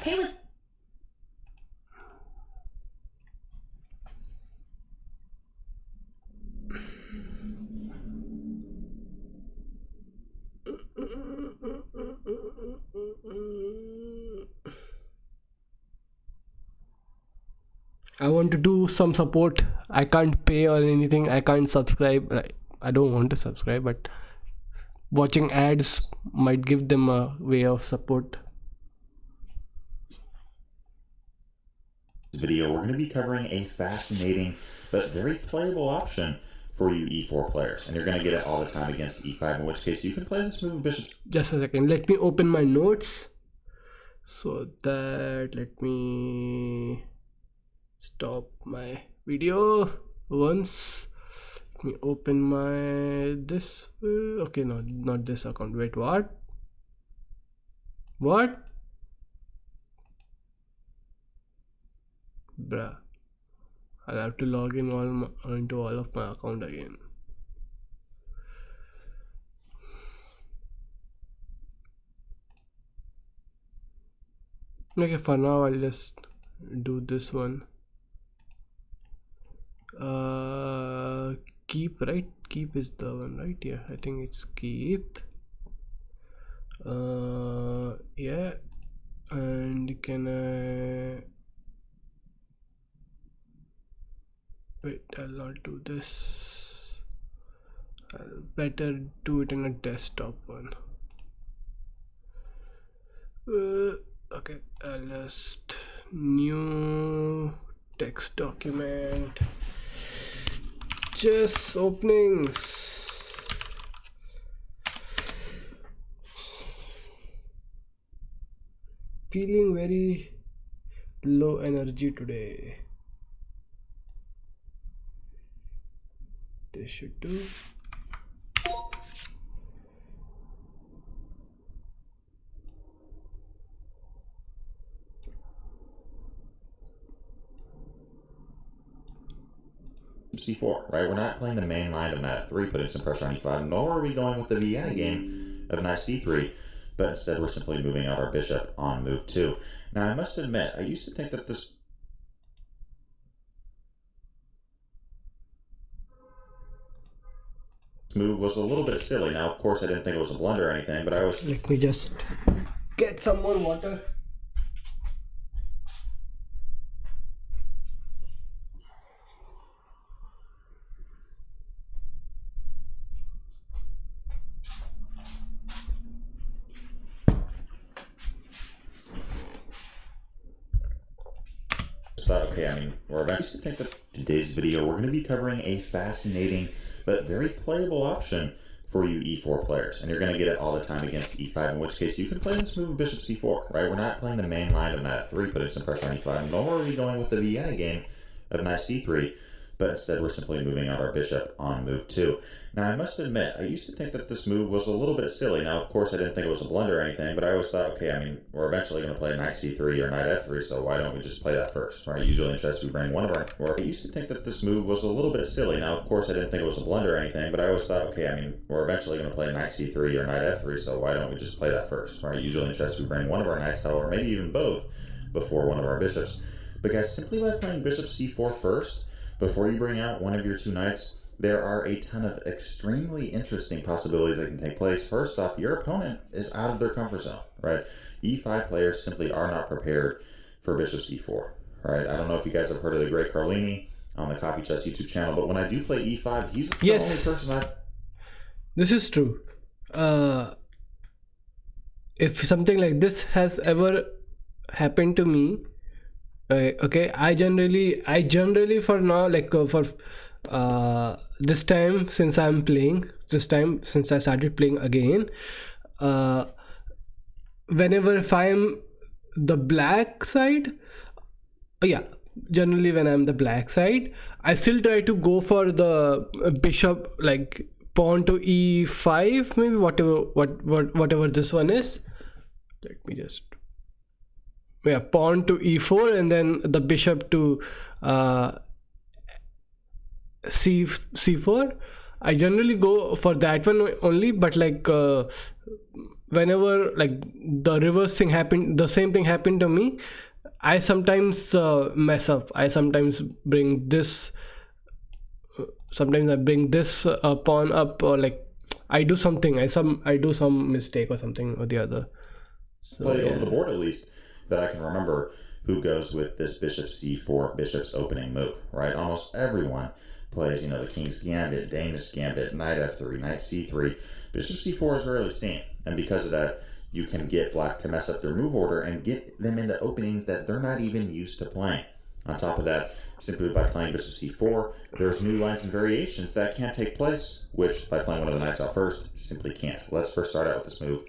Pay with. I want to do some support. I can't pay or anything. I can't subscribe. I don't want to subscribe, but watching ads might give them a way of support. Video, we're going to be covering a fascinating but very playable option for you e4 players, and you're going to get it all the time against e5, in which case you can play this move bishop. Just a second, let me open my notes so that let me stop my video once. Let me open my this okay, no, not this account. Wait, what bruh, I'll have to log in into all of my account again. Okay, for now I'll just do this one. Keep, right? Keep is the one, right? Yeah, I think it's keep. Yeah, and can I wait? I'll not do this. I'll better do it in a desktop one. Okay, I'll just new text document, chess openings. Feeling very low energy today. This should do. c4, right? We're not playing the main line of knight f3, putting some pressure on e5, nor are we going with the Vienna game of knight c3, but instead we're simply moving out our bishop on move 2. Now, I must admit, I used to think that this move was a little bit silly. Now, of course, I didn't think it was a blunder or anything, but I was... Let me just get some more water. Thought, okay, I mean, I used to think that today's video we're going to be covering a fascinating but very playable option for you e4 players, and you're going to get it all the time against e5, in which case you can play this move bishop c4, right? We're not playing the main line of knight f3, putting some pressure on e5, nor are we going with the Vienna game of knight c3, but instead we're simply moving out our bishop on move 2. Now, I must admit, I used to think that this move was a little bit silly. Now, of course, I didn't think it was a blunder or anything, but I always thought, okay, I mean, we're eventually going to play knight c3 or knight f3, so why don't we just play that first, right? Usually in chess, we bring one of our... Or I used to think that this move was a little bit silly. Now, of course, I didn't think it was a blunder or anything, but I always thought, okay, I mean, we're eventually going to play knight c3 or knight f3, so why don't we just play that first, right? Usually in chess, we bring one of our knights, however, maybe even both, before one of our bishops. But guys, simply by playing bishop c4 first, before you bring out one of your two knights, there are a ton of extremely interesting possibilities that can take place. First off, your opponent is out of their comfort zone, right? e5 players simply are not prepared for bishop c4, right? I don't know if you guys have heard of the great Carlini on the Coffee Chess YouTube channel, but when I do play e5, he's the only person I've... This is true. If something like this has ever happened to me, okay, I generally for now, like for this time since I started playing again, whenever if I'm the black side, generally when I'm the black side, I still try to go for the bishop, like pawn to e5, maybe whatever this one is. Let me just... pawn to e4 and then the bishop to c4. I generally go for that one only, but like whenever like the reverse thing happened, the same thing happened to me, I sometimes mess up. I sometimes bring this pawn up, or like I do something, I do some mistake or something or the other. So, played over the board at least that I can remember who goes with this bishop c4, bishop's opening move, right? Almost everyone plays, you know, the King's Gambit, Danish Gambit, knight f3, knight c3. Bishop c4 is rarely seen, and because of that, you can get black to mess up their move order and get them into openings that they're not even used to playing. On top of that, simply by playing bishop c4, there's new lines and variations that can take place, which by playing one of the knights out first, simply can't. Let's first start out with this move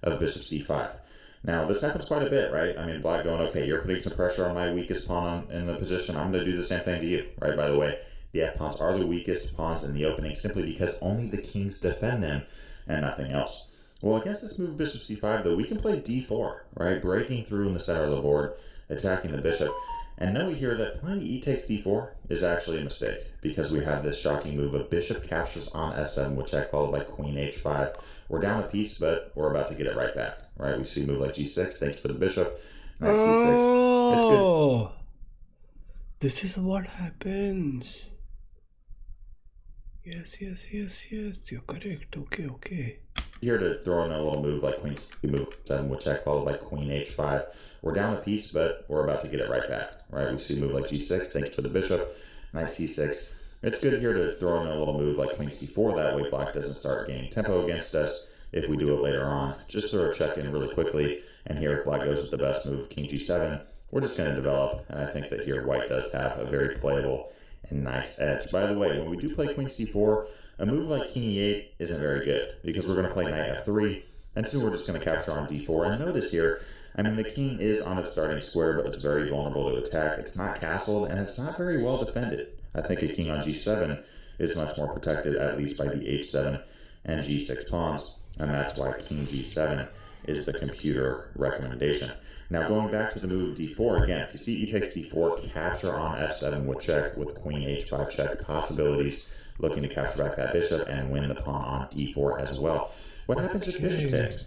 of bishop c5. Now, this happens quite a bit, right? I mean, black going, okay, you're putting some pressure on my weakest pawn in the position. I'm going to do the same thing to you, right? By the way, the f-pawns are the weakest pawns in the opening simply because only the kings defend them and nothing else. Well, against this move bishop c5, though, we can play d4, right? Breaking through in the center of the board, attacking the bishop. And note here that playing e takes d4 is actually a mistake because we have this shocking move of bishop captures on f7 with check followed by queen h5. We're down a piece, but we're about to get it right back, right? We see a move like g6. Thank you for the bishop. Knight c6. It's good. This is what happens. Yes. You're correct. Okay. Here to throw in a little move like queen move 7 with check followed by queen h5. We're down a piece, but we're about to get it right back, right? We see a move like g6. Thank you for the bishop. Knight c6. It's good here to throw in a little move like queen c4. That way black doesn't start gaining tempo against us if we do it later on. Just throw a check in really quickly. And here if black goes with the best move, king g7, we're just going to develop. And I think that here white does have a very playable and nice edge. By the way, when we do play queen c4, a move like king e8 isn't very good because we're going to play knight f3. And soon we're just going to capture on d4. And notice here, I mean, the king is on its starting square, but it's very vulnerable to attack. It's not castled, and it's not very well defended. I think a king on g7 is much more protected, at least by the h7 and g6 pawns, and that's why king g7 is the computer recommendation. Now going back to the move d4, again, if you see e takes d4, capture on f7 with check with queen h5 check possibilities, looking to capture back that bishop and win the pawn on d4 as well. What happens if bishop takes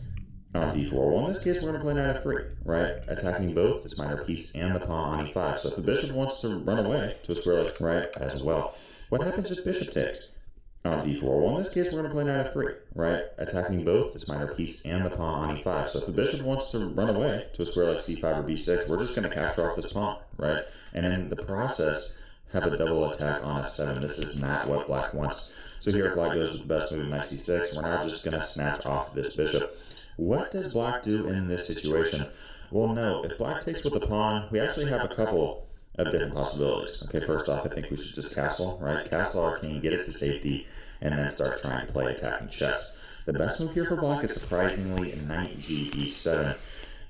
on d4? Well, in this case, we're going to play knight f3, right? Attacking both this minor piece and the pawn on e5. So if the bishop wants to run away to a square like right as well, what happens if bishop takes on d4? Well, in this case, we're going to play knight f3, right? Attacking both this minor piece and the pawn on e5. So if the bishop wants to run away to a square like c5 or b6, we're just going to capture off this pawn, right? And in the process, have a double attack on f7. This is not what black wants. So here black goes with the best move, knight c6. We're now just going to snatch off this bishop. What does black do in this situation? Well, no, if black takes with the pawn, we actually have a couple of different possibilities. Okay, first off, I think we should just castle, right? Castle our king, get it to safety, and then start trying to play attacking chess. The best move here for black is surprisingly knight e7.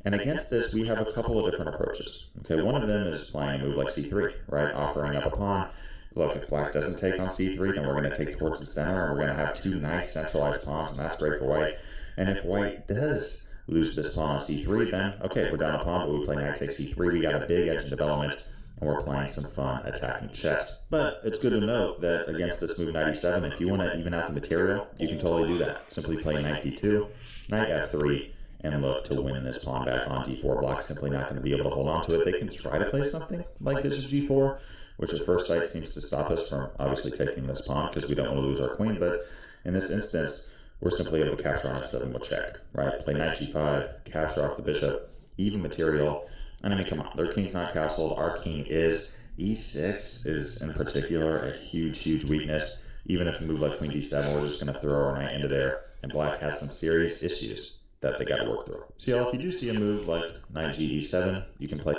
And against this, we have a couple of different approaches. Okay, one of them is playing a move like c3, right? Offering up a pawn. Look, if black doesn't take on c3, then we're going to take towards the center, and we're going to have two nice centralized pawns, and that's great for white. And if white does lose this pawn on c3, then, okay, we're down a pawn, but we play knight takes c3. We got a big edge in development, and we're playing some fun attacking chess. But it's good to note that against this move, knight e7, if you want to even out the material, you can totally do that. Simply play knight d2, knight f3, and look to win this pawn back on d4. Black's simply not going to be able to hold on to it. They can try to play something like bishop g4, which at first sight seems to stop us from obviously taking this pawn because we don't want to lose our queen. But in this instance, we're simply able to capture on f7 with check, right? Play knight g5, capture off the bishop, even material. And I mean, come on, their king's not castled. Our king is. e6 is in particular a huge, huge weakness. Even if we move like queen d7, we're just going to throw our knight into there. And black has some serious issues that they got to work through. So y'all, if you do see a move like knight e7, you can play.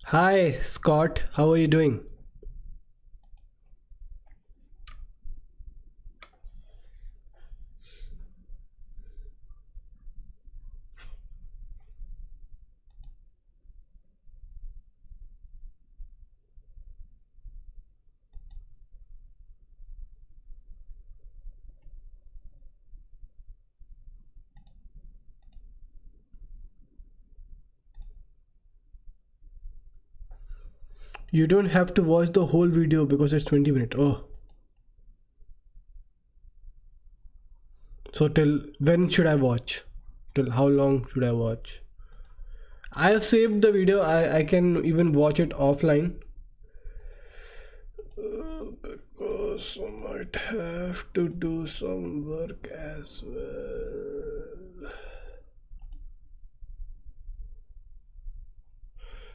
Hi, Scott. How are you doing? You don't have to watch the whole video because it's 20 minutes. Oh. So till when should I watch? Till how long should I watch? I have saved the video. I can even watch it offline. Because I might have to do some work as well.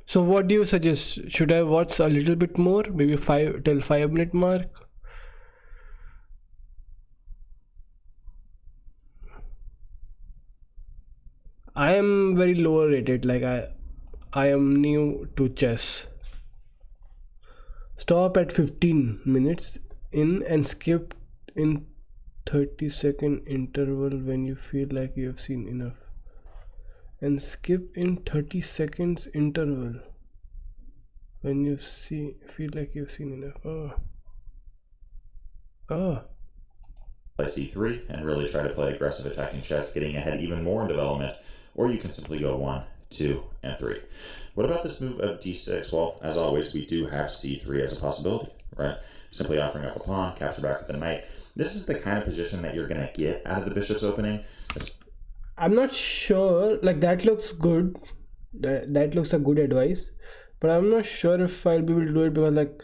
So what do you suggest? Should I watch a little bit more? Maybe 5 minute mark? I am very lower rated, like I am new to chess. Stop at 15 minutes in and skip in 30-second interval when you feel like you have seen enough. And skip in 30 seconds interval when you feel like you've seen enough. Play c3 and really try to play aggressive attacking chess, getting ahead even more in development, or you can simply go 1, 2, and 3. What about this move of d6? Well, as always, we do have c3 as a possibility, right? Simply offering up a pawn, capture back with the knight. This is the kind of position that you're going to get out of the bishop's opening. I'm not sure, like that looks good, that looks a good advice, but I'm not sure if I'll be able to do it because like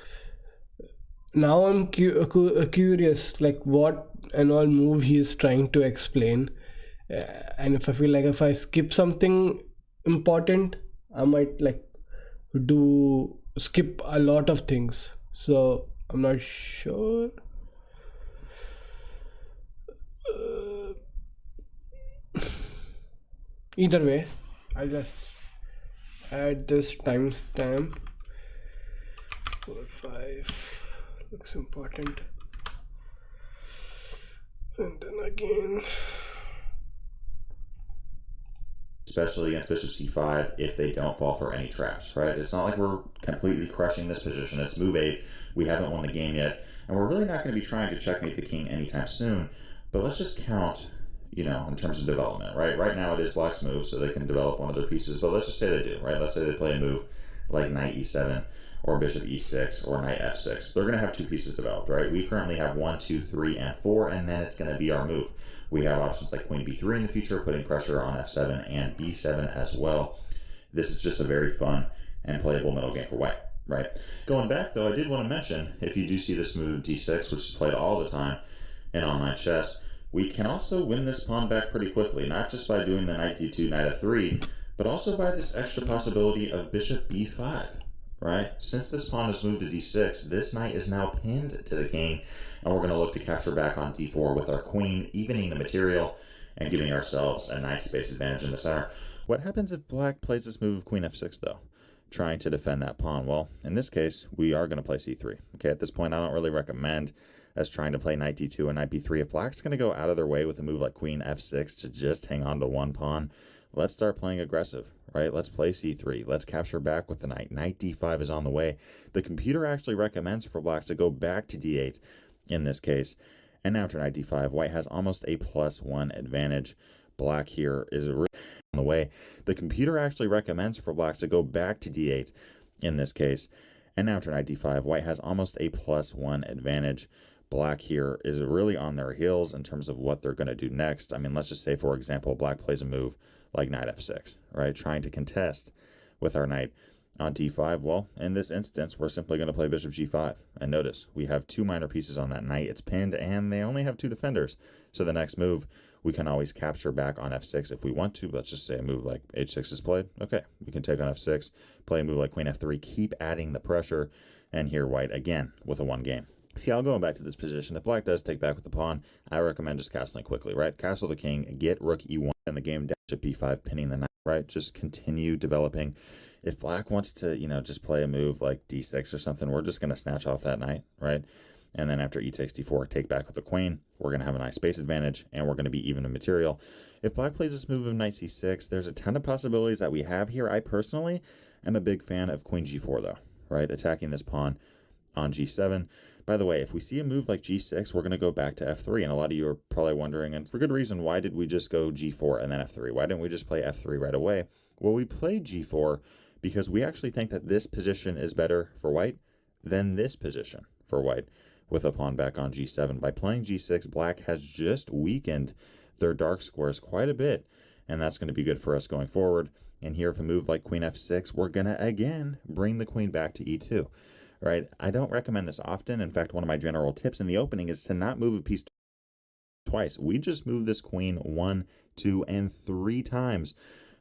now I'm curious like what and all move he is trying to explain, and if I feel like if I skip something important, I might like skip a lot of things, so I'm not sure. Either way, I'll just add this timestamp. 4, 5 looks important, and then again, especially against bishop c5 if they don't fall for any traps, right? It's not like we're completely crushing this position. It's move 8. We haven't won the game yet, and we're really not going to be trying to checkmate the king anytime soon. But let's just count you know, in terms of development, right? Right now it is black's move, so they can develop one of their pieces, but let's just say they do, right? Let's say they play a move like knight e7 or bishop e6 or knight f6. They're going to have 2 pieces developed, right? We currently have 1, 2, 3, and 4, and then it's going to be our move. We have options like queen b3 in the future, putting pressure on f7 and b7 as well. This is just a very fun and playable middle game for white, right? Going back, though, I did want to mention, if you do see this move d6, which is played all the time in online chess, we can also win this pawn back pretty quickly, not just by doing the knight d2, knight f3, but also by this extra possibility of bishop b5, right? Since this pawn has moved to d6, this knight is now pinned to the king, and we're going to look to capture back on d4 with our queen, evening the material and giving ourselves a nice space advantage in the center. What happens if black plays this move of queen f6, though, trying to defend that pawn? Well, in this case, we are going to play c3. Okay, at this point, I don't really recommend as trying to play knight d2 and knight b3. If black's going to go out of their way with a move like queen f6 to just hang on to one pawn, let's start playing aggressive, right? Let's play c3. Let's capture back with the knight. Knight d5 is on the way. The computer actually recommends for black to go back to d8 in this case. And now after knight d5, white has almost a +1 advantage. Black here is really on the way. The computer actually recommends for black to go back to d8 in this case. And now after knight d5, white has almost a +1 advantage. Black here is really on their heels in terms of what they're going to do next. I mean, let's just say, for example, black plays a move like knight f6, right? Trying to contest with our knight on d5. Well, in this instance, we're simply going to play bishop g5. And notice, we have 2 minor pieces on that knight. It's pinned, and they only have 2 defenders. So the next move, we can always capture back on f6 if we want to. Let's just say a move like h6 is played. Okay, we can take on f6, play a move like queen f3, keep adding the pressure, and here white, again, with a 1 game. See, I'll go back to this position. If black does take back with the pawn, I recommend just castling quickly, right? Castle the king, get rook e1, and the game down to b5, pinning the knight, right? Just continue developing. If black wants to, you know, just play a move like d6 or something, we're just going to snatch off that knight, right? And then after e takes d4, take back with the queen. We're going to have a nice space advantage, and we're going to be even in material. If black plays this move of knight c6, there's a ton of possibilities that we have here. I personally am a big fan of queen g4, though, right? Attacking this pawn on g7. By the way, if we see a move like g6, we're going to go back to f3. And a lot of you are probably wondering, and for good reason, why did we just go g4 and then f3? Why didn't we just play f3 right away? Well, we played g4 because we actually think that this position is better for white than this position for white with a pawn back on g7. By playing g6, black has just weakened their dark squares quite a bit, and that's going to be good for us going forward. And here, if a move like queen f6, we're going to, again, bring the queen back to e2. Right? I don't recommend this often. In fact, one of my general tips in the opening is to not move a piece twice. We just moved this queen 1, 2, and 3 times,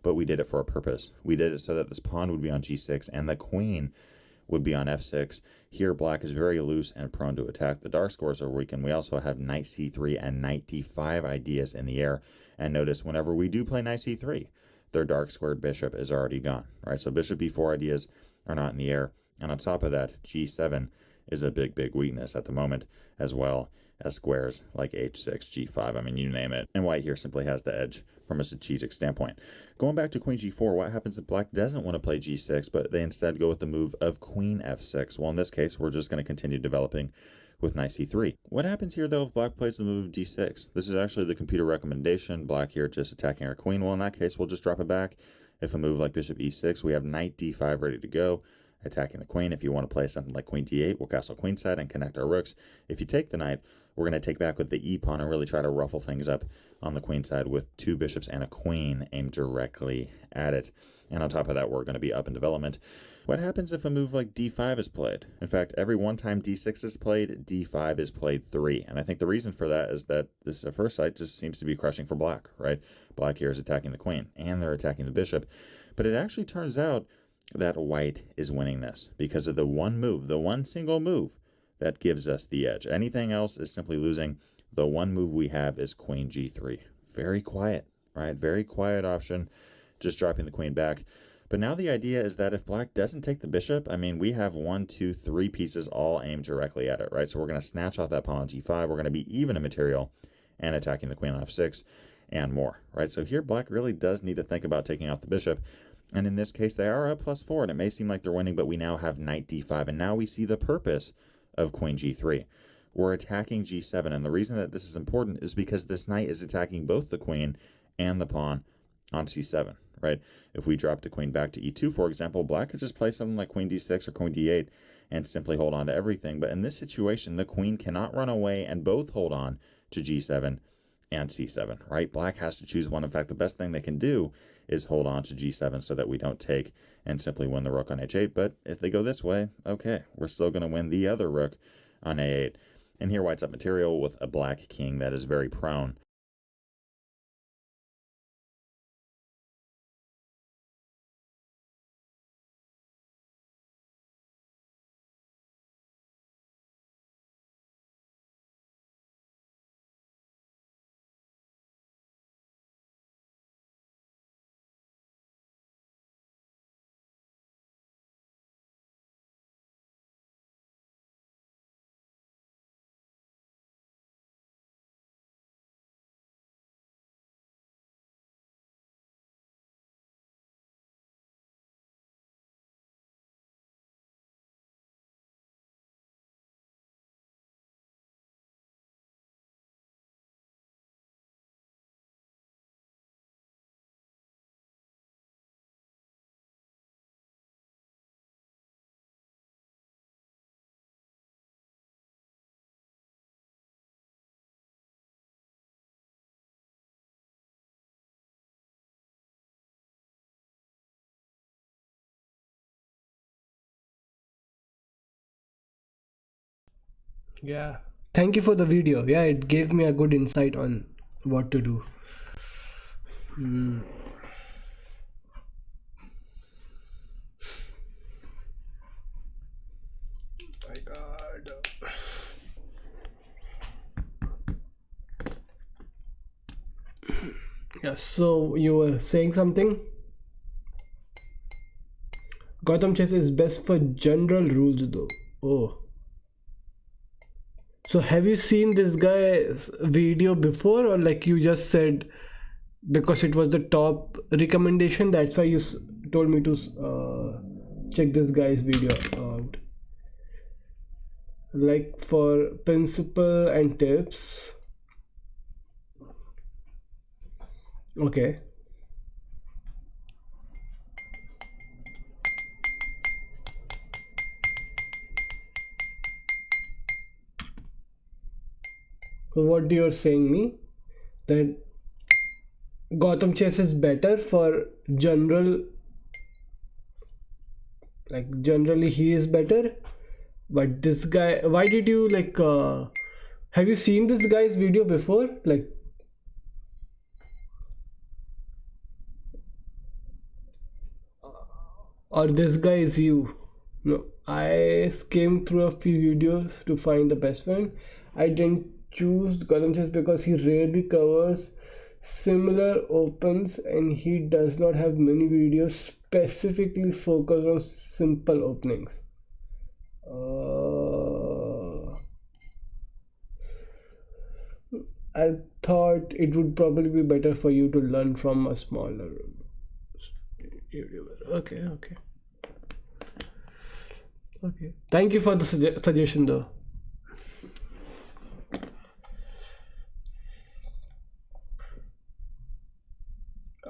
but we did it for a purpose. We did it so that this pawn would be on g6 and the queen would be on f6. Here, black is very loose and prone to attack. The dark squares are weak, and we also have knight c3 and knight d5 ideas in the air. And notice, whenever we do play knight c3, their dark squared bishop is already gone. Right? So bishop b4 ideas are not in the air. And on top of that, g7 is a big, big weakness at the moment, as well as squares like h6, g5, I mean, you name it. And white here simply has the edge from a strategic standpoint. Going back to queen g4, what happens if black doesn't want to play g6, but they instead go with the move of queen f6? Well, in this case, we're just going to continue developing with knight c3. What happens here, though, if black plays the move of d6? This is actually the computer recommendation. Black here just attacking our queen. Well, in that case, we'll just drop it back. If a move like bishop e6, we have knight d5 ready to go, attacking the queen. If you want to play something like queen d8, we'll castle queenside and connect our rooks. If you take the knight, we're going to take back with the e-pawn and really try to ruffle things up on the queen side with 2 bishops and a queen aimed directly at it. And on top of that, we're going to be up in development. What happens if a move like d5 is played? In fact, every one time d6 is played, d5 is played 3. And I think the reason for that is that this at first sight just seems to be crushing for black, right? Black here is attacking the queen, and they're attacking the bishop. But it actually turns out that white is winning this because of the one move, the one single move that gives us the edge. Anything else is simply losing. The one move we have is queen g3. Very quiet, right? Very quiet option, just dropping the queen back. But now the idea is that if black doesn't take the bishop, I mean, we have 1, 2, 3 pieces all aimed directly at it, right? So we're going to snatch off that pawn on g5. We're going to be even in material and attacking the queen on f6 and more, right? So here black really does need to think about taking out the bishop. And in this case, they are up +4, and it may seem like they're winning, but we now have knight d5, and now we see the purpose of queen g3. we're attacking g7. And the reason that this is important is because this knight is attacking both the queen and the pawn on c7, right? If we drop the queen back to e2, for example, black could just play something like queen d6 or queen d8 and simply hold on to everything. But in this situation, the queen cannot run away and both hold on to g7 and c7, right? Black has to choose one. In fact, the best thing they can do is hold on to g7 so that we don't take and simply win the rook on h8. But if they go this way, okay, we're still going to win the other rook on a8. And here white's up material with a black king that is very prone. Yeah, thank you for the video. Yeah, it gave me a good insight on what to do. My God. Yeah, so you were saying something? Gotham chess is best for general rules though. Oh. So have you seen this guy's video before, or like you just said because it was the top recommendation, that's why you told me to check this guy's video out? Like for principle and tips. Okay. So what you're saying me that Gotham chess is better for general, like generally he is better, but this guy, why did you like have you seen this guy's video before, like, or this guy is you? No, I skimmed through a few videos to find the best one. I didn't choose Gotham chess because he rarely covers similar opens and he does not have many videos specifically focused on simple openings. I thought it would probably be better for you to learn from a smaller YouTuber. Okay. Thank you for the suggestion though.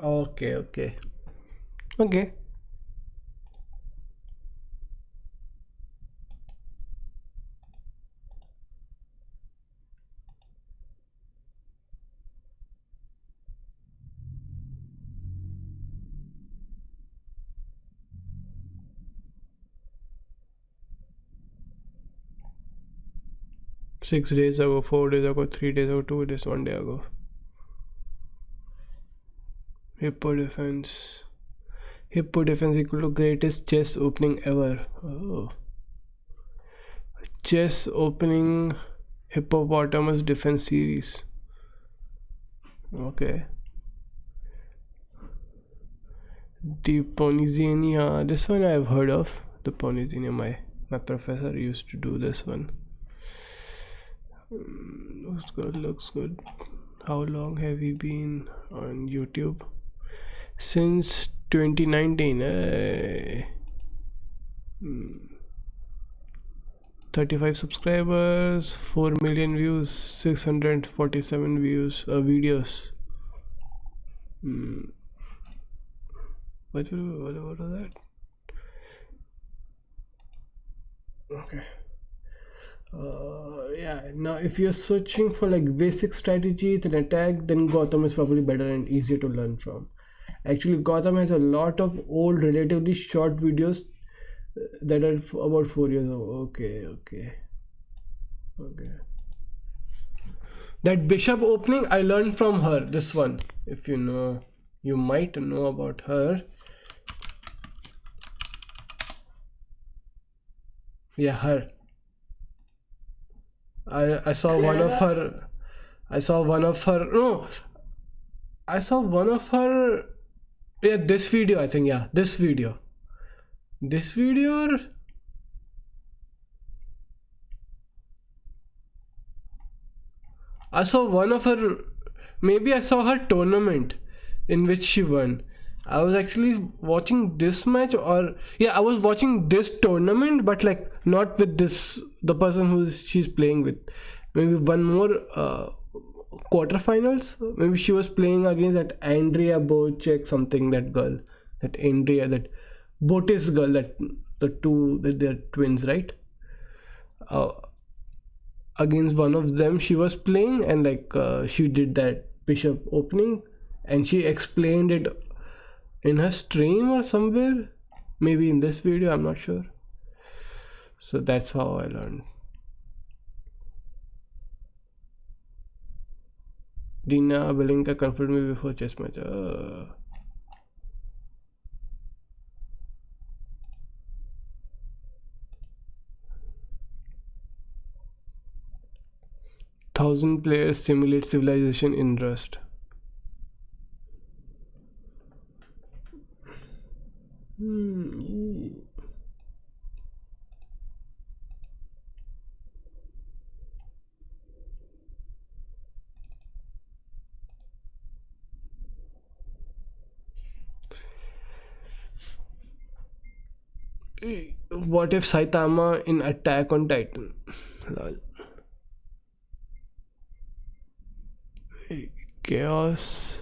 Okay. 6 days ago, 4 days ago, 3 days ago, 2 days, 1 day ago. Hippo defense equal to greatest chess opening ever. Oh. Chess opening hippopotamus defense series. Okay. The Ponizania, this one I've heard of. The Ponizania, my professor used to do this one. Looks good. How long have you been on YouTube? Since 2019. 35 subscribers, 4 million views, 647 views, videos. What was that? Okay. Yeah, now if you're searching for like basic strategies and attack, then Gotham is probably better and easier to learn from. Actually, Gotham has a lot of old, relatively short videos that are about 4 years old. Okay. That bishop opening I learned from her. This one, if you know, you might know about her. Yeah, her. I saw one of her. I saw one of her. No, I saw one of her. Yeah, this video. I think, yeah, this video. This video. Or I saw one of her. Maybe I saw her tournament in which she won. I was actually watching this match, or yeah, I was watching this tournament, but like not with this the person who she's playing with. Maybe one more quarterfinals. Maybe she was playing against that Andrea Bocek something. That girl, that Andrea, that Botis girl, that the two that they're twins, right? Against one of them she was playing, and like she did that bishop opening, and she explained it in her stream or somewhere, maybe in this video, I'm not sure. So that's how I learned. Dina Belinka confronted me before chess match. Thousand players simulate civilization in Rust. What if Saitama in Attack on Titan? Lol. Chaos,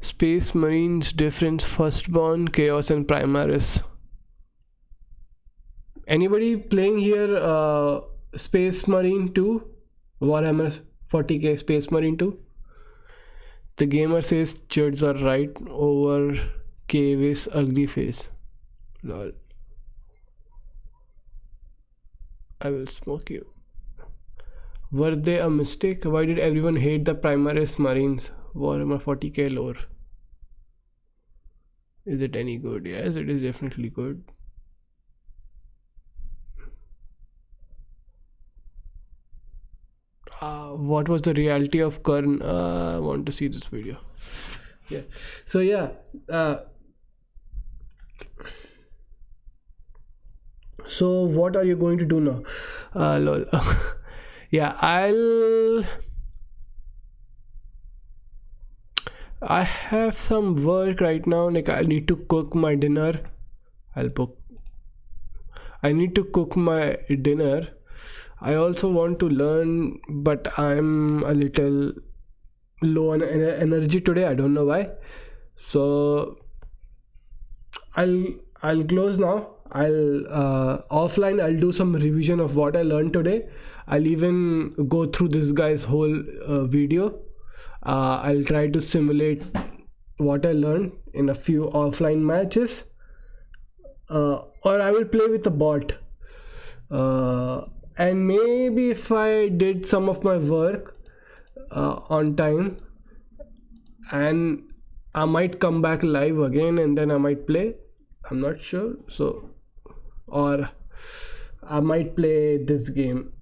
Space Marines difference, Firstborn, Chaos and Primaris. Anybody playing here Space Marine 2? Warhammer 40k Space Marine 2? The gamer says Judges are right over K's ugly face. Lol. I will smoke you. Were they a mistake? Why did everyone hate the Primaris Marines? Warhammer 40k lore. Is it any good? Yes, it is definitely good. What was the reality of Karn? I want to see this video. Yeah. So yeah. So what are you going to do now? Lol. Yeah, I have some work right now. Like I need to cook my dinner. I need to cook my dinner. I also want to learn, but I'm a little low on energy today. I don't know why. So I'll close now. I'll offline I'll do some revision of what I learned today. I'll even go through this guy's whole video. I'll try to simulate what I learned in a few offline matches, or I will play with a bot, and maybe if I did some of my work on time, and I might come back live again, and then I might play. I'm not sure. So, or I might play this game.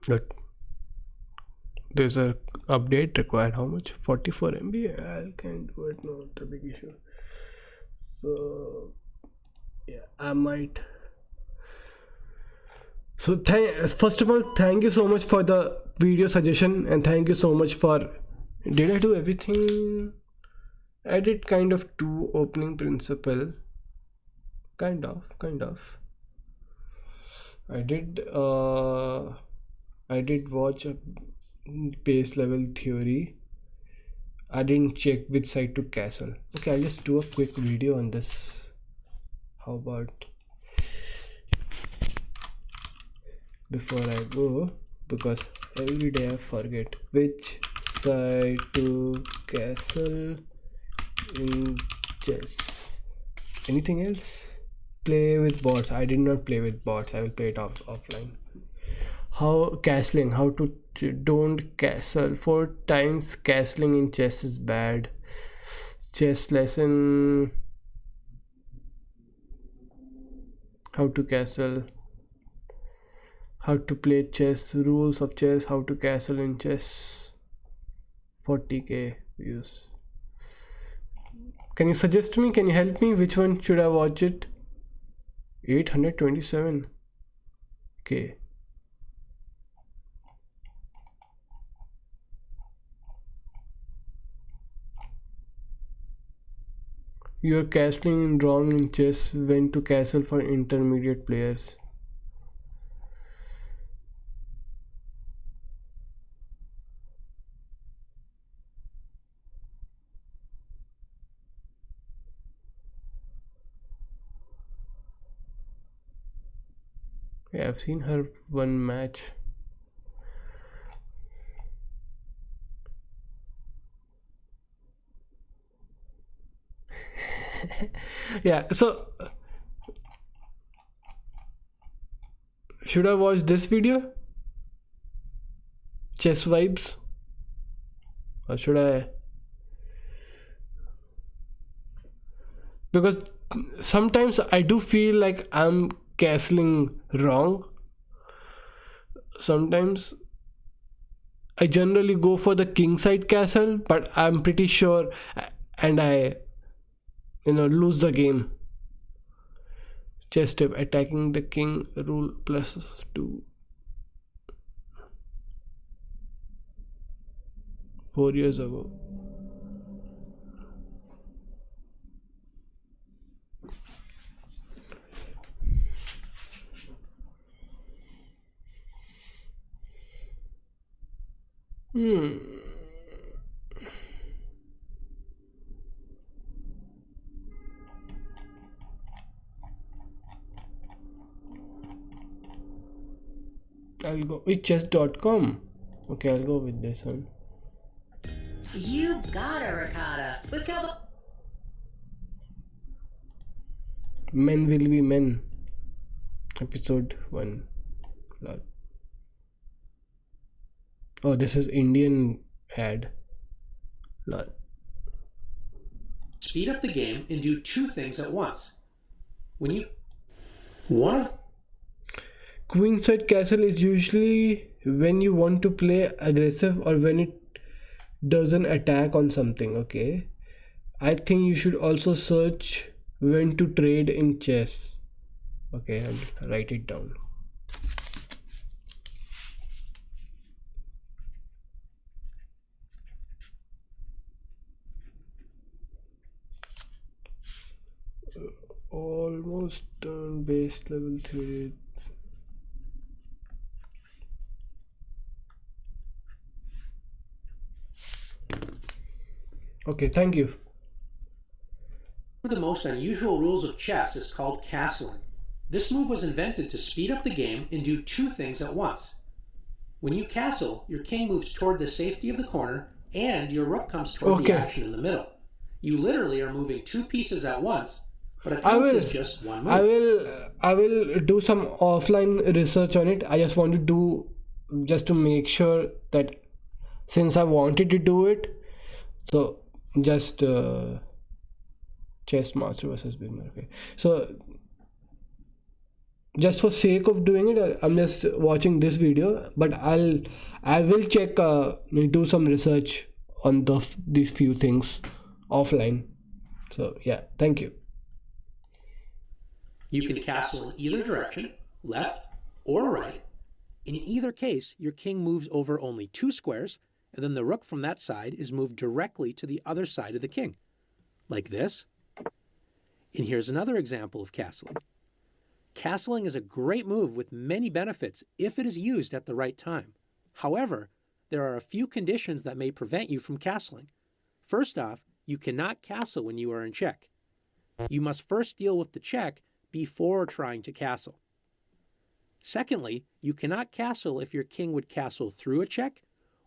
But there's a update required. How much? 44 MB. I can do it. Not a big issue. So yeah, I might So first of all, thank you so much for the video suggestion, and thank you so much for. Did I do everything? I did kind of two opening principle. Kind of. I did watch a base level theory. I didn't check which side to castle. Okay, I'll just do a quick video on this. How about before I go, because every day I forget which side to castle in chess. Anything else? Play with bots. I did not play with bots. I will play it offline. How castling? How to don't castle 4 times. Castling in chess is bad. Chess lesson. How to castle. How to play chess. Rules of chess. How to castle in chess. 40k views. Can you suggest me? Can you help me? Which one should I watch it? 827. Okay. You're castling wrong in chess. When to castle for intermediate players. Yeah, I've seen her one match. Yeah, so should I watch this video? Chess vibes? Or should I? Because sometimes I do feel like I'm castling wrong. Sometimes I generally go for the king side castle, but I'm pretty sure and I lose the game. Chess tip: attacking the king, rule +2. 4 years ago. I'll go with chess.com. Okay, I'll go with this one. You got a ricotta with Cowboy. Men will be men. Episode 1. Lol. Oh, this is Indian ad. Lol. Speed up the game and do 2 things at once. One Queenside castle is usually when you want to play aggressive or when it doesn't attack on something. Okay, I think you should also search when to trade in chess. Okay, I'll write it down. Almost done. Base level 3. Okay, thank you. of the most unusual rules of chess is called castling. This move was invented to speed up the game and do 2 things at once. When you castle, your king moves toward the safety of the corner and your rook comes toward the action in the middle. You literally are moving 2 pieces at once, but it counts as just one move. I will do some offline research on it. I just want to do just to make sure that since I wanted to do it, so just chess master versus beginner. Okay, so just for sake of doing it, I'm just watching this video, but I will check do some research on these few things offline. So yeah, thank you. You can castle in either direction, left or right. In either case, your king moves over only 2 squares, and then the rook from that side is moved directly to the other side of the king, like this. And here's another example of castling. Castling is a great move with many benefits if it is used at the right time. However, there are a few conditions that may prevent you from castling. First off, you cannot castle when you are in check. You must first deal with the check before trying to castle. Secondly, you cannot castle if your king would castle through a check,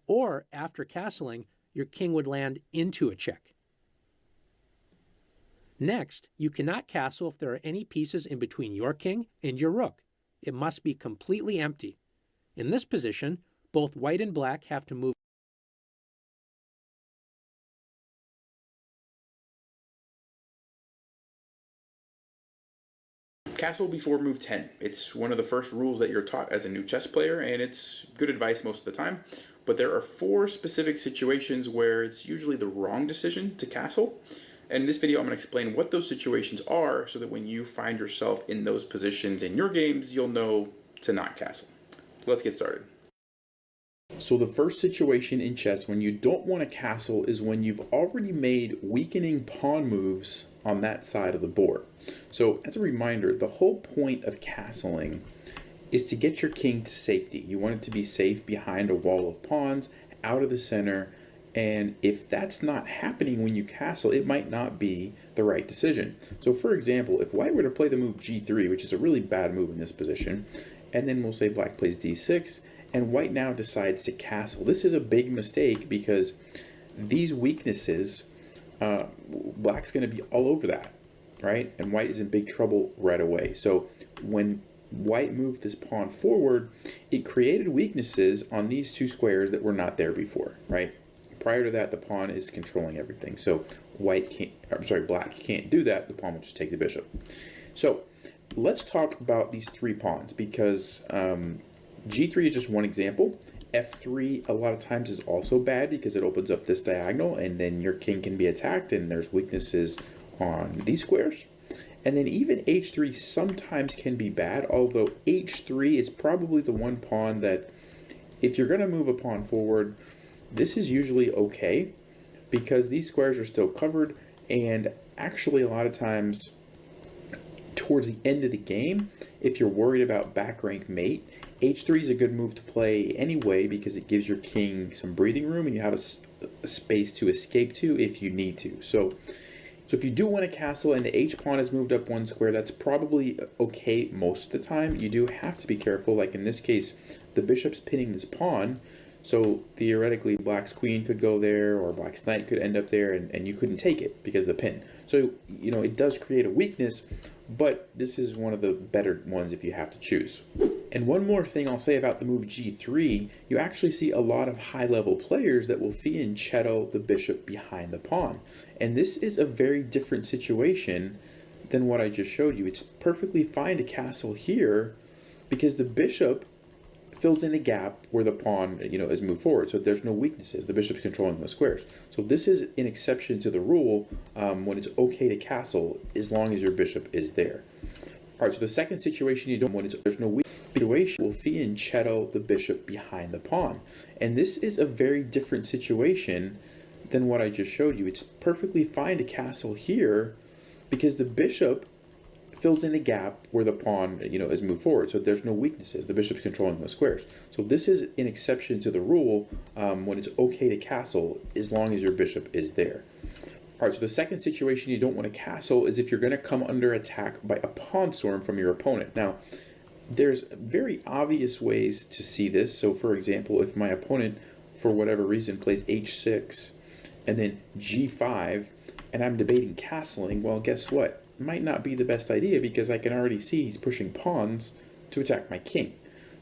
or after castling, your king would land into a check. Next, you cannot castle if there are any pieces in between your king and your rook. It must be completely empty. In this position, both white and black have to move. Castle before move 10. It's one of the first rules that you're taught as a new chess player, and it's good advice most of the time. But there are 4 specific situations where it's usually the wrong decision to castle. And in this video, I'm going to explain what those situations are so that when you find yourself in those positions in your games, you'll know to not castle. Let's get started. So the first situation in chess when you don't want to castle is when you've already made weakening pawn moves on that side of the board. So as a reminder, the whole point of castling is to get your king to safety. You want it to be safe behind a wall of pawns, out of the center, and if that's not happening when you castle, it might not be the right decision. So for example, if white were to play the move g3, which is a really bad move in this position, and then we'll say black plays d6, and white now decides to castle. This is a big mistake because these weaknesses, black's going to be all over that, right? And white is in big trouble right away. So when white moved this pawn forward, it created weaknesses on these 2 squares that were not there before, right? Prior to that, the pawn is controlling everything. So black can't do that. The pawn will just take the bishop. So let's talk about these 3 pawns because g3 is just one example. f3 a lot of times is also bad because it opens up this diagonal and then your king can be attacked and there's weaknesses on these squares. And then even h3 sometimes can be bad, although h3 is probably the one pawn that if you're going to move a pawn forward, this is usually okay because these squares are still covered, and actually a lot of times towards the end of the game, if you're worried about back rank mate, h3 is a good move to play anyway because it gives your king some breathing room and you have a space to escape to if you need to. So if you do want to castle and the h pawn is moved up 1 square, that's probably okay most of the time. You do have to be careful, like in this case, the bishop's pinning this pawn, so theoretically black's queen could go there or black's knight could end up there and you couldn't take it because of the pin. So, you know, it does create a weakness, but this is one of the better ones if you have to choose. And one more thing I'll say about the move g3, you actually see a lot of high-level players that will fianchetto the bishop behind the pawn. And this is a very different situation than what I just showed you. It's perfectly fine to castle here because the bishop fills in the gap where the pawn, is moved forward. So there's no weaknesses. The bishop's controlling the squares. So this is an exception to the rule when it's okay to castle as long as your bishop is there. All right, so the second situation you don't want is there's no weak situation will fianchetto the bishop behind the pawn. And this is a very different situation than what I just showed you. It's perfectly fine to castle here because the bishop fills in the gap where the pawn, is moved forward. So there's no weaknesses. The bishop's controlling the squares. So this is an exception to the rule when it's okay to castle as long as your bishop is there. All right, so the second situation you don't want to castle is if you're going to come under attack by a pawn storm from your opponent. Now, there's very obvious ways to see this. So for example, if my opponent, for whatever reason, plays h6 and then g5, and I'm debating castling, well, guess what? It might not be the best idea because I can already see he's pushing pawns to attack my king.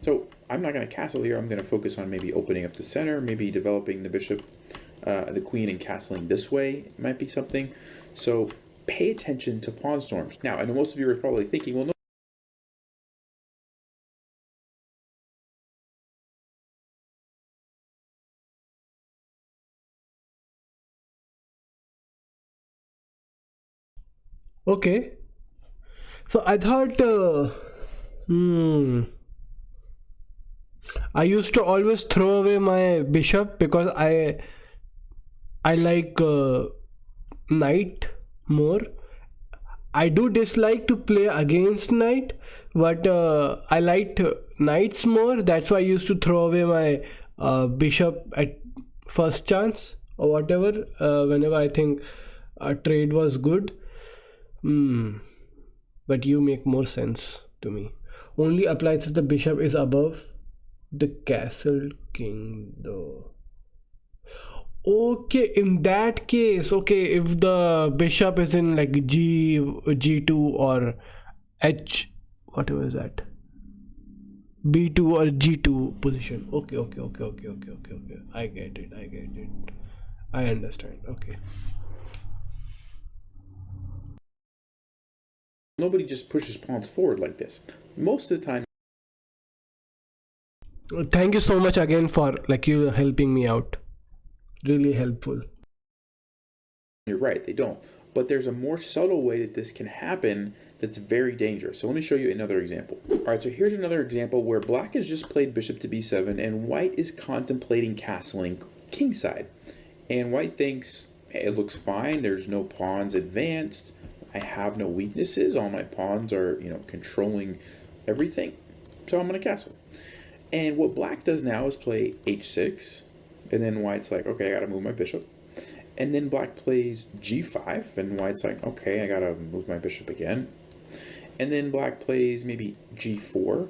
So I'm not going to castle here. I'm going to focus on maybe opening up the center, maybe developing the bishop, the queen, and castling this way might be something. So pay attention to pawn storms. Now, I know most of you are probably thinking, well, no. Okay. So I thought, I used to always throw away my bishop because I like knight more. I do dislike to play against knight, but I liked knights more. That's why I used to throw away my bishop at first chance or whatever. Whenever I think a trade was good. Hmm. But you make more sense to me. Only applies if the bishop is above the castle king, though. Okay, in that case, okay, if the bishop is in like G2 or H, whatever is that, B2 or G2 position. Okay. I get it. I understand. Okay. Nobody just pushes pawns forward like this. Most of the time, Thank you so much again for like you helping me out. Really helpful. you're right, they don't. But there's a more subtle way that this can happen that's very dangerous. So let me show you another example. All right, so here's another example where black has just played bishop to b7 and white is contemplating castling kingside. And white thinks, hey, it looks fine, there's no pawns advanced, I have no weaknesses, all my pawns are, controlling everything, so I'm gonna castle. And what black does now is play h6, and then white's like, okay, I gotta move my bishop. And then black plays g5, and white's like, okay, I gotta move my bishop again. And then black plays maybe g4,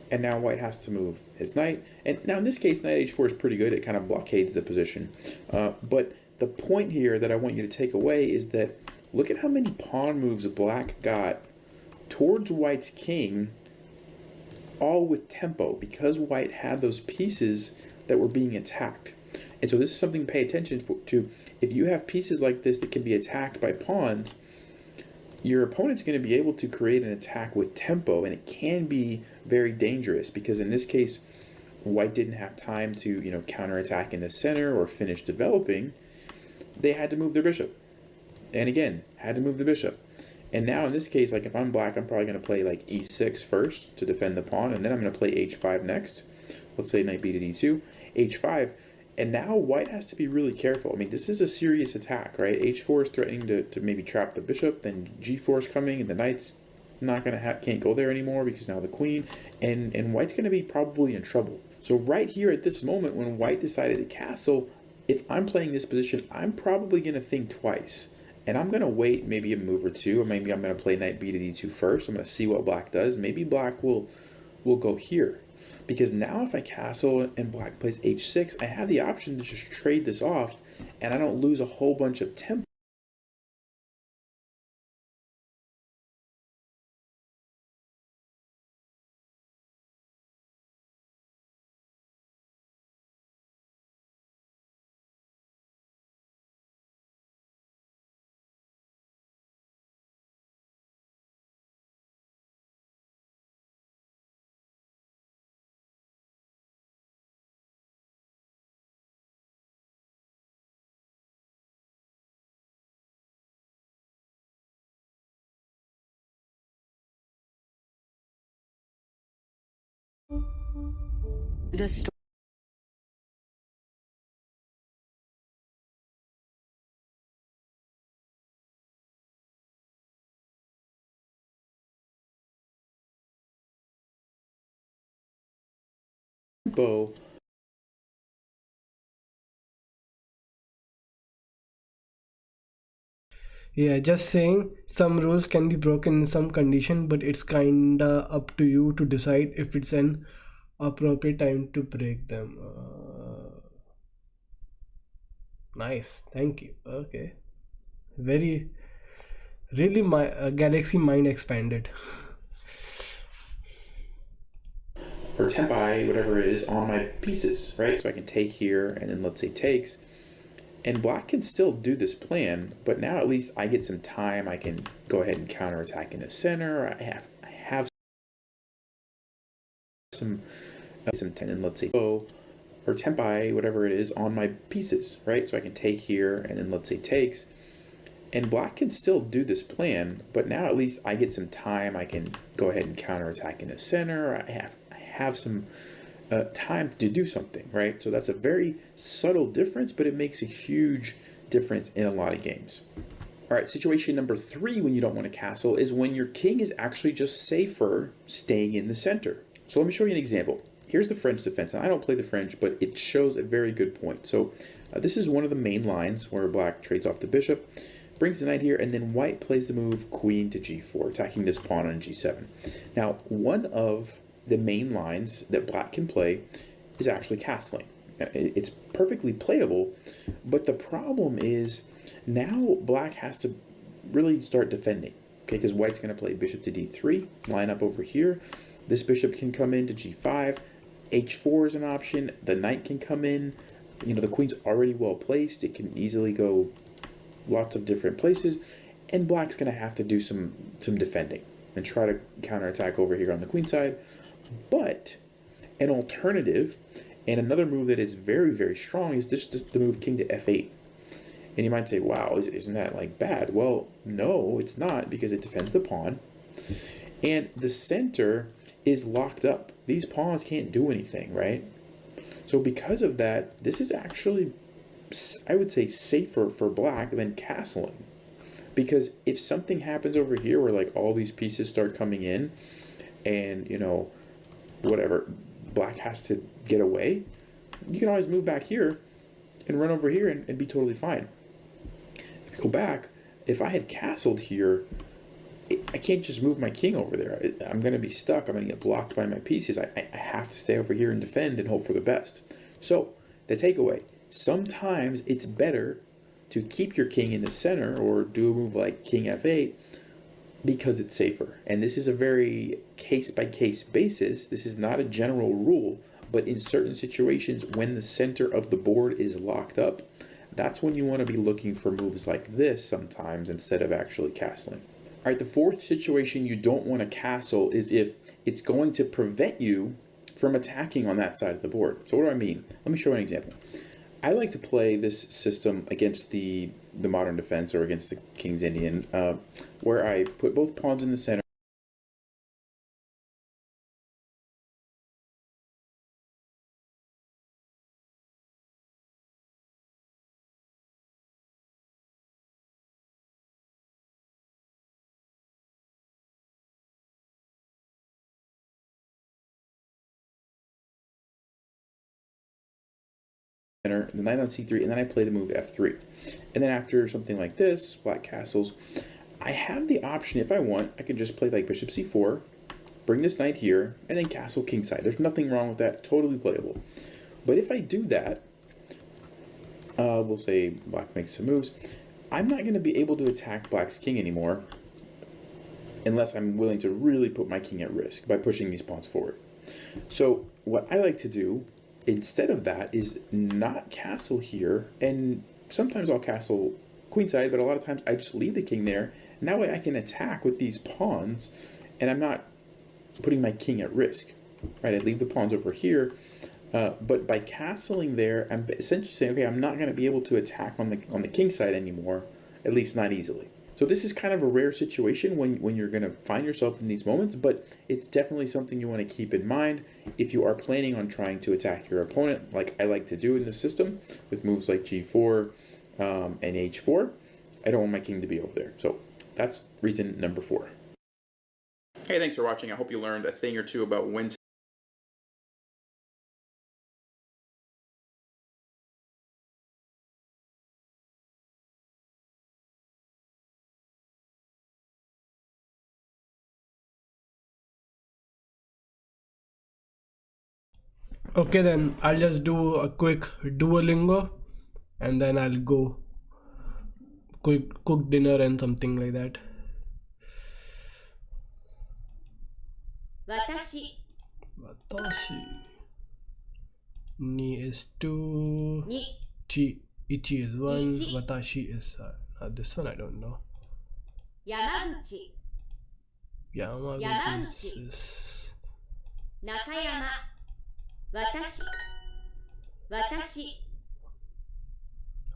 and now white has to move his knight. And now in this case, knight h4 is pretty good. It kind of blockades the position. But the point here that I want you to take away is that look at how many pawn moves black got towards white's king, all with tempo, because white had those pieces that were being attacked. And so this is something to pay attention to. If you have pieces like this that can be attacked by pawns, your opponent's going to be able to create an attack with tempo, and it can be very dangerous because in this case, white didn't have time to, counterattack in the center or finish developing. They had to move their bishop. And again, had to move the bishop. And now in this case, like if I'm black, I'm probably going to play like e6 first to defend the pawn, and then I'm going to play h5 next. Let's say knight b to d2, h5. And now white has to be really careful. I mean, this is a serious attack, right? h4 is threatening to maybe trap the bishop, then g4 is coming, and the knight's not going to can't go there anymore because now the queen, and white's going to be probably in trouble. So right here at this moment, when white decided to castle, if I'm playing this position, I'm probably going to think twice. And I'm going to wait maybe a move or two, or maybe I'm going to play knight b to d2 first. I'm going to see what black does. Maybe black will go here. Because now if I castle and black plays h6, I have the option to just trade this off, and I don't lose a whole bunch of tempo. Tempo. Yeah, just saying some rules can be broken in some condition, but it's kinda up to you to decide if it's an appropriate time to break them. Nice, thank you. Okay, very really my galaxy mind expanded. Or tempi, whatever it is, on my pieces, right? So I can take here, and then let's say takes. And black can still do this plan, but now at least I get some time. I can go ahead and counterattack in the center. I have some and let's say or tempi, whatever it is, on my pieces, right? So I can take here, and then let's say takes. And black can still do this plan, but now at least I get some time. I can go ahead and counterattack in the center. I have some time to do something, right? So that's a very subtle difference, but it makes a huge difference in a lot of games. All right, situation number 3 when you don't want to castle is when your king is actually just safer staying in the center. So let me show you an example. Here's the French defense. And I don't play the French, but it shows a very good point. So this is one of the main lines where black trades off the bishop, brings the knight here, and then white plays the move queen to g4, attacking this pawn on g7. Now, one of the main lines that black can play is actually castling. It's perfectly playable, but the problem is now black has to really start defending, okay, because white's going to play bishop to d3, line up over here. This bishop can come in to g5, h4 is an option, the knight can come in, you know, the queen's already well placed, it can easily go lots of different places, and black's going to have to do some defending and try to counterattack over here on the queen side. But an alternative and another move that is very, very strong is the move king to f8. And you might say, wow, isn't that like bad? Well, no, it's not, because it defends the pawn. And the center is locked up. These pawns can't do anything, right? So because of that, this is actually, I would say, safer for black than castling. Because if something happens over here where like all these pieces start coming in and, you know, whatever, black has to get away, you can always move back here and run over here and be totally fine. If I go back, if I had castled here, I can't just move my king over there. I'm going to be stuck. I'm going to get blocked by my pieces. I have to stay over here and defend and hope for the best. So, the takeaway, sometimes it's better to keep your king in the center or do a move like king f8 because it's safer. And this is a very case-by-case basis. This is not a general rule, but in certain situations when the center of the board is locked up, that's when you want to be looking for moves like this sometimes instead of actually castling. All right, the fourth situation you don't want to castle is if it's going to prevent you from attacking on that side of the board. So what do I mean? Let me show you an example. I like to play this system against the modern defense or against the King's Indian, where I put both pawns in the center. The knight on c3, and then I play the move f3. And then after something like this, black castles, I have the option, if I want, I could just play like bishop c4, bring this knight here, and then castle kingside. There's nothing wrong with that, totally playable. But if I do that, we'll say black makes some moves, I'm not going to be able to attack black's king anymore unless I'm willing to really put my king at risk by pushing these pawns forward. So what I like to do instead of that is not castle here, and sometimes I'll castle queenside, but a lot of times I just leave the king there, and that way I can attack with these pawns, and I'm not putting my king at risk, right? I leave the pawns over here, but by castling there, I'm essentially saying, okay, I'm not going to be able to attack on the king side anymore, at least not easily. So this is kind of a rare situation when you're going to find yourself in these moments, but it's definitely something you want to keep in mind if you are planning on trying to attack your opponent, like I like to do in the system with moves like g4 and h4. I don't want my king to be over there. So that's reason number 4. Hey, thanks for watching. I hope you learned a thing or two about when to Okay, then I'll just do a quick Duolingo and then I'll go cook dinner and something like that. 私 Watashi. Ni is 2. に Ichi is 1. Ichi. Watashi is this one I don't know. 山口 Yamaguchi Yamaguchi. is 中山私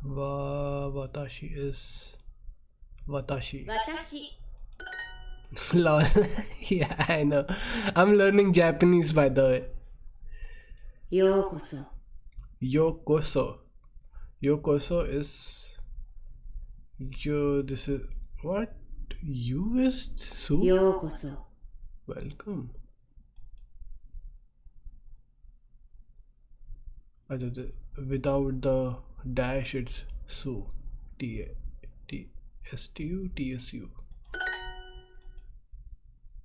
Watashi is Watashi. 私 Lol. Yeah, I know. I'm learning Japanese by the way. ようこそ Yokoso. Yokoso is this is what? You is Su? ようこそ Welcome. Without the dash, it's Su. T-S-T-U-T-S-U.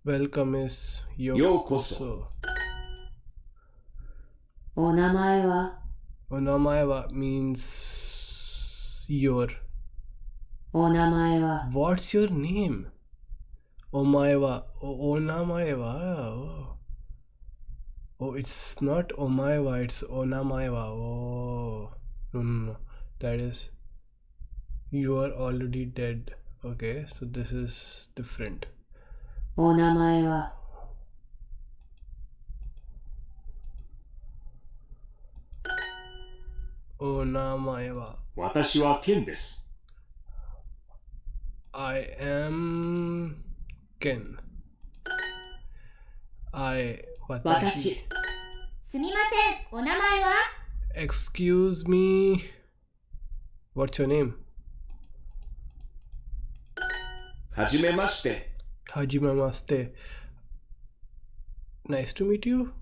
Welcome is Yokoso. お名前は Onamaewa means your. お名前は What's your name? Omaewa. Onamaewa. Oh, it's not Omaewa, it's Onamaewa. Oh, no. That is, you are already dead. Okay, so this is different. お名前は Onamaewa. 私はケンです。 I am Ken. 私すみませんお名前は Excuse me. What's your name? はじめまして。 Hajimamaste. Nice to meet you.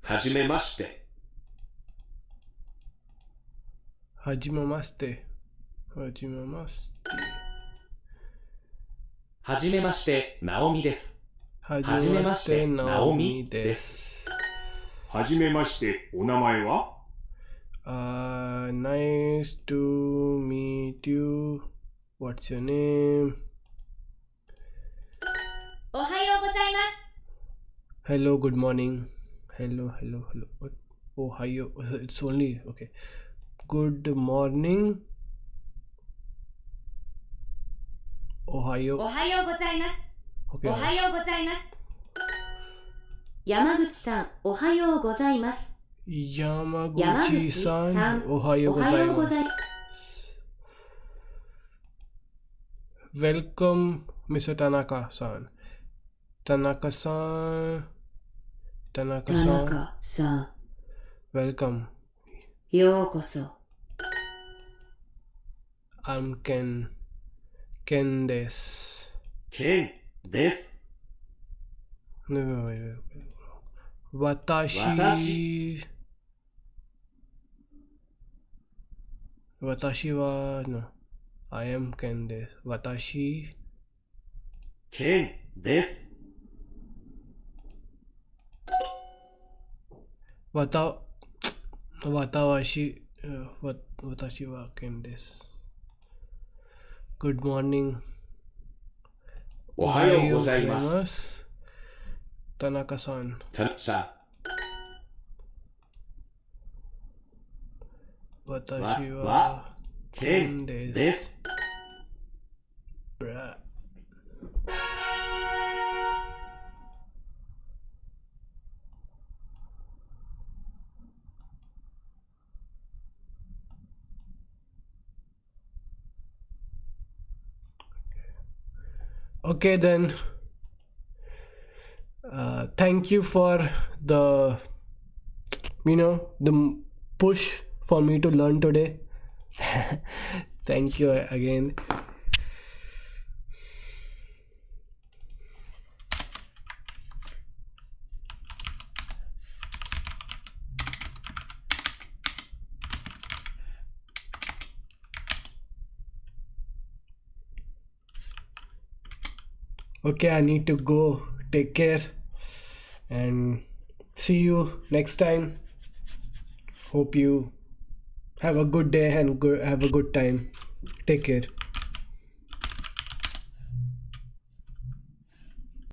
はじめまして。 Hajimamaste. Hajimamaste. はじめまして、ナオミです。はじめまして、ナオミです。はじめまして。お名前は？ Nice to meet you. What's your name? おはようございます Hello, good morning. Hello. What? Oh, hi. It's only okay. Good morning. お Ohio. はようございます Okay. おはようございます山口さんおはようございます Yamaguchi-san. Ohayo おはようご gozaimasu. ざいます Welcome, Mr. Tanaka-san. Tanaka-san. 田 Tanaka-san. 中さん Welcome. ようこそ I'm Ken. Ken desu. ケンです。 No, wait. Watashi. Watashi wa no. I am Ken desu. Watashi. ケンです。 Watashi wa Ken desu. Good morning. おはようございます。 す。Tanaka-san. 田中さ私わはケンです。 Bruh. Okay then. Thank you for the push for me to learn today. Thank you again. Okay, I need to go. Take care and see you next time. Hope you have a good day and have a good time. Take care.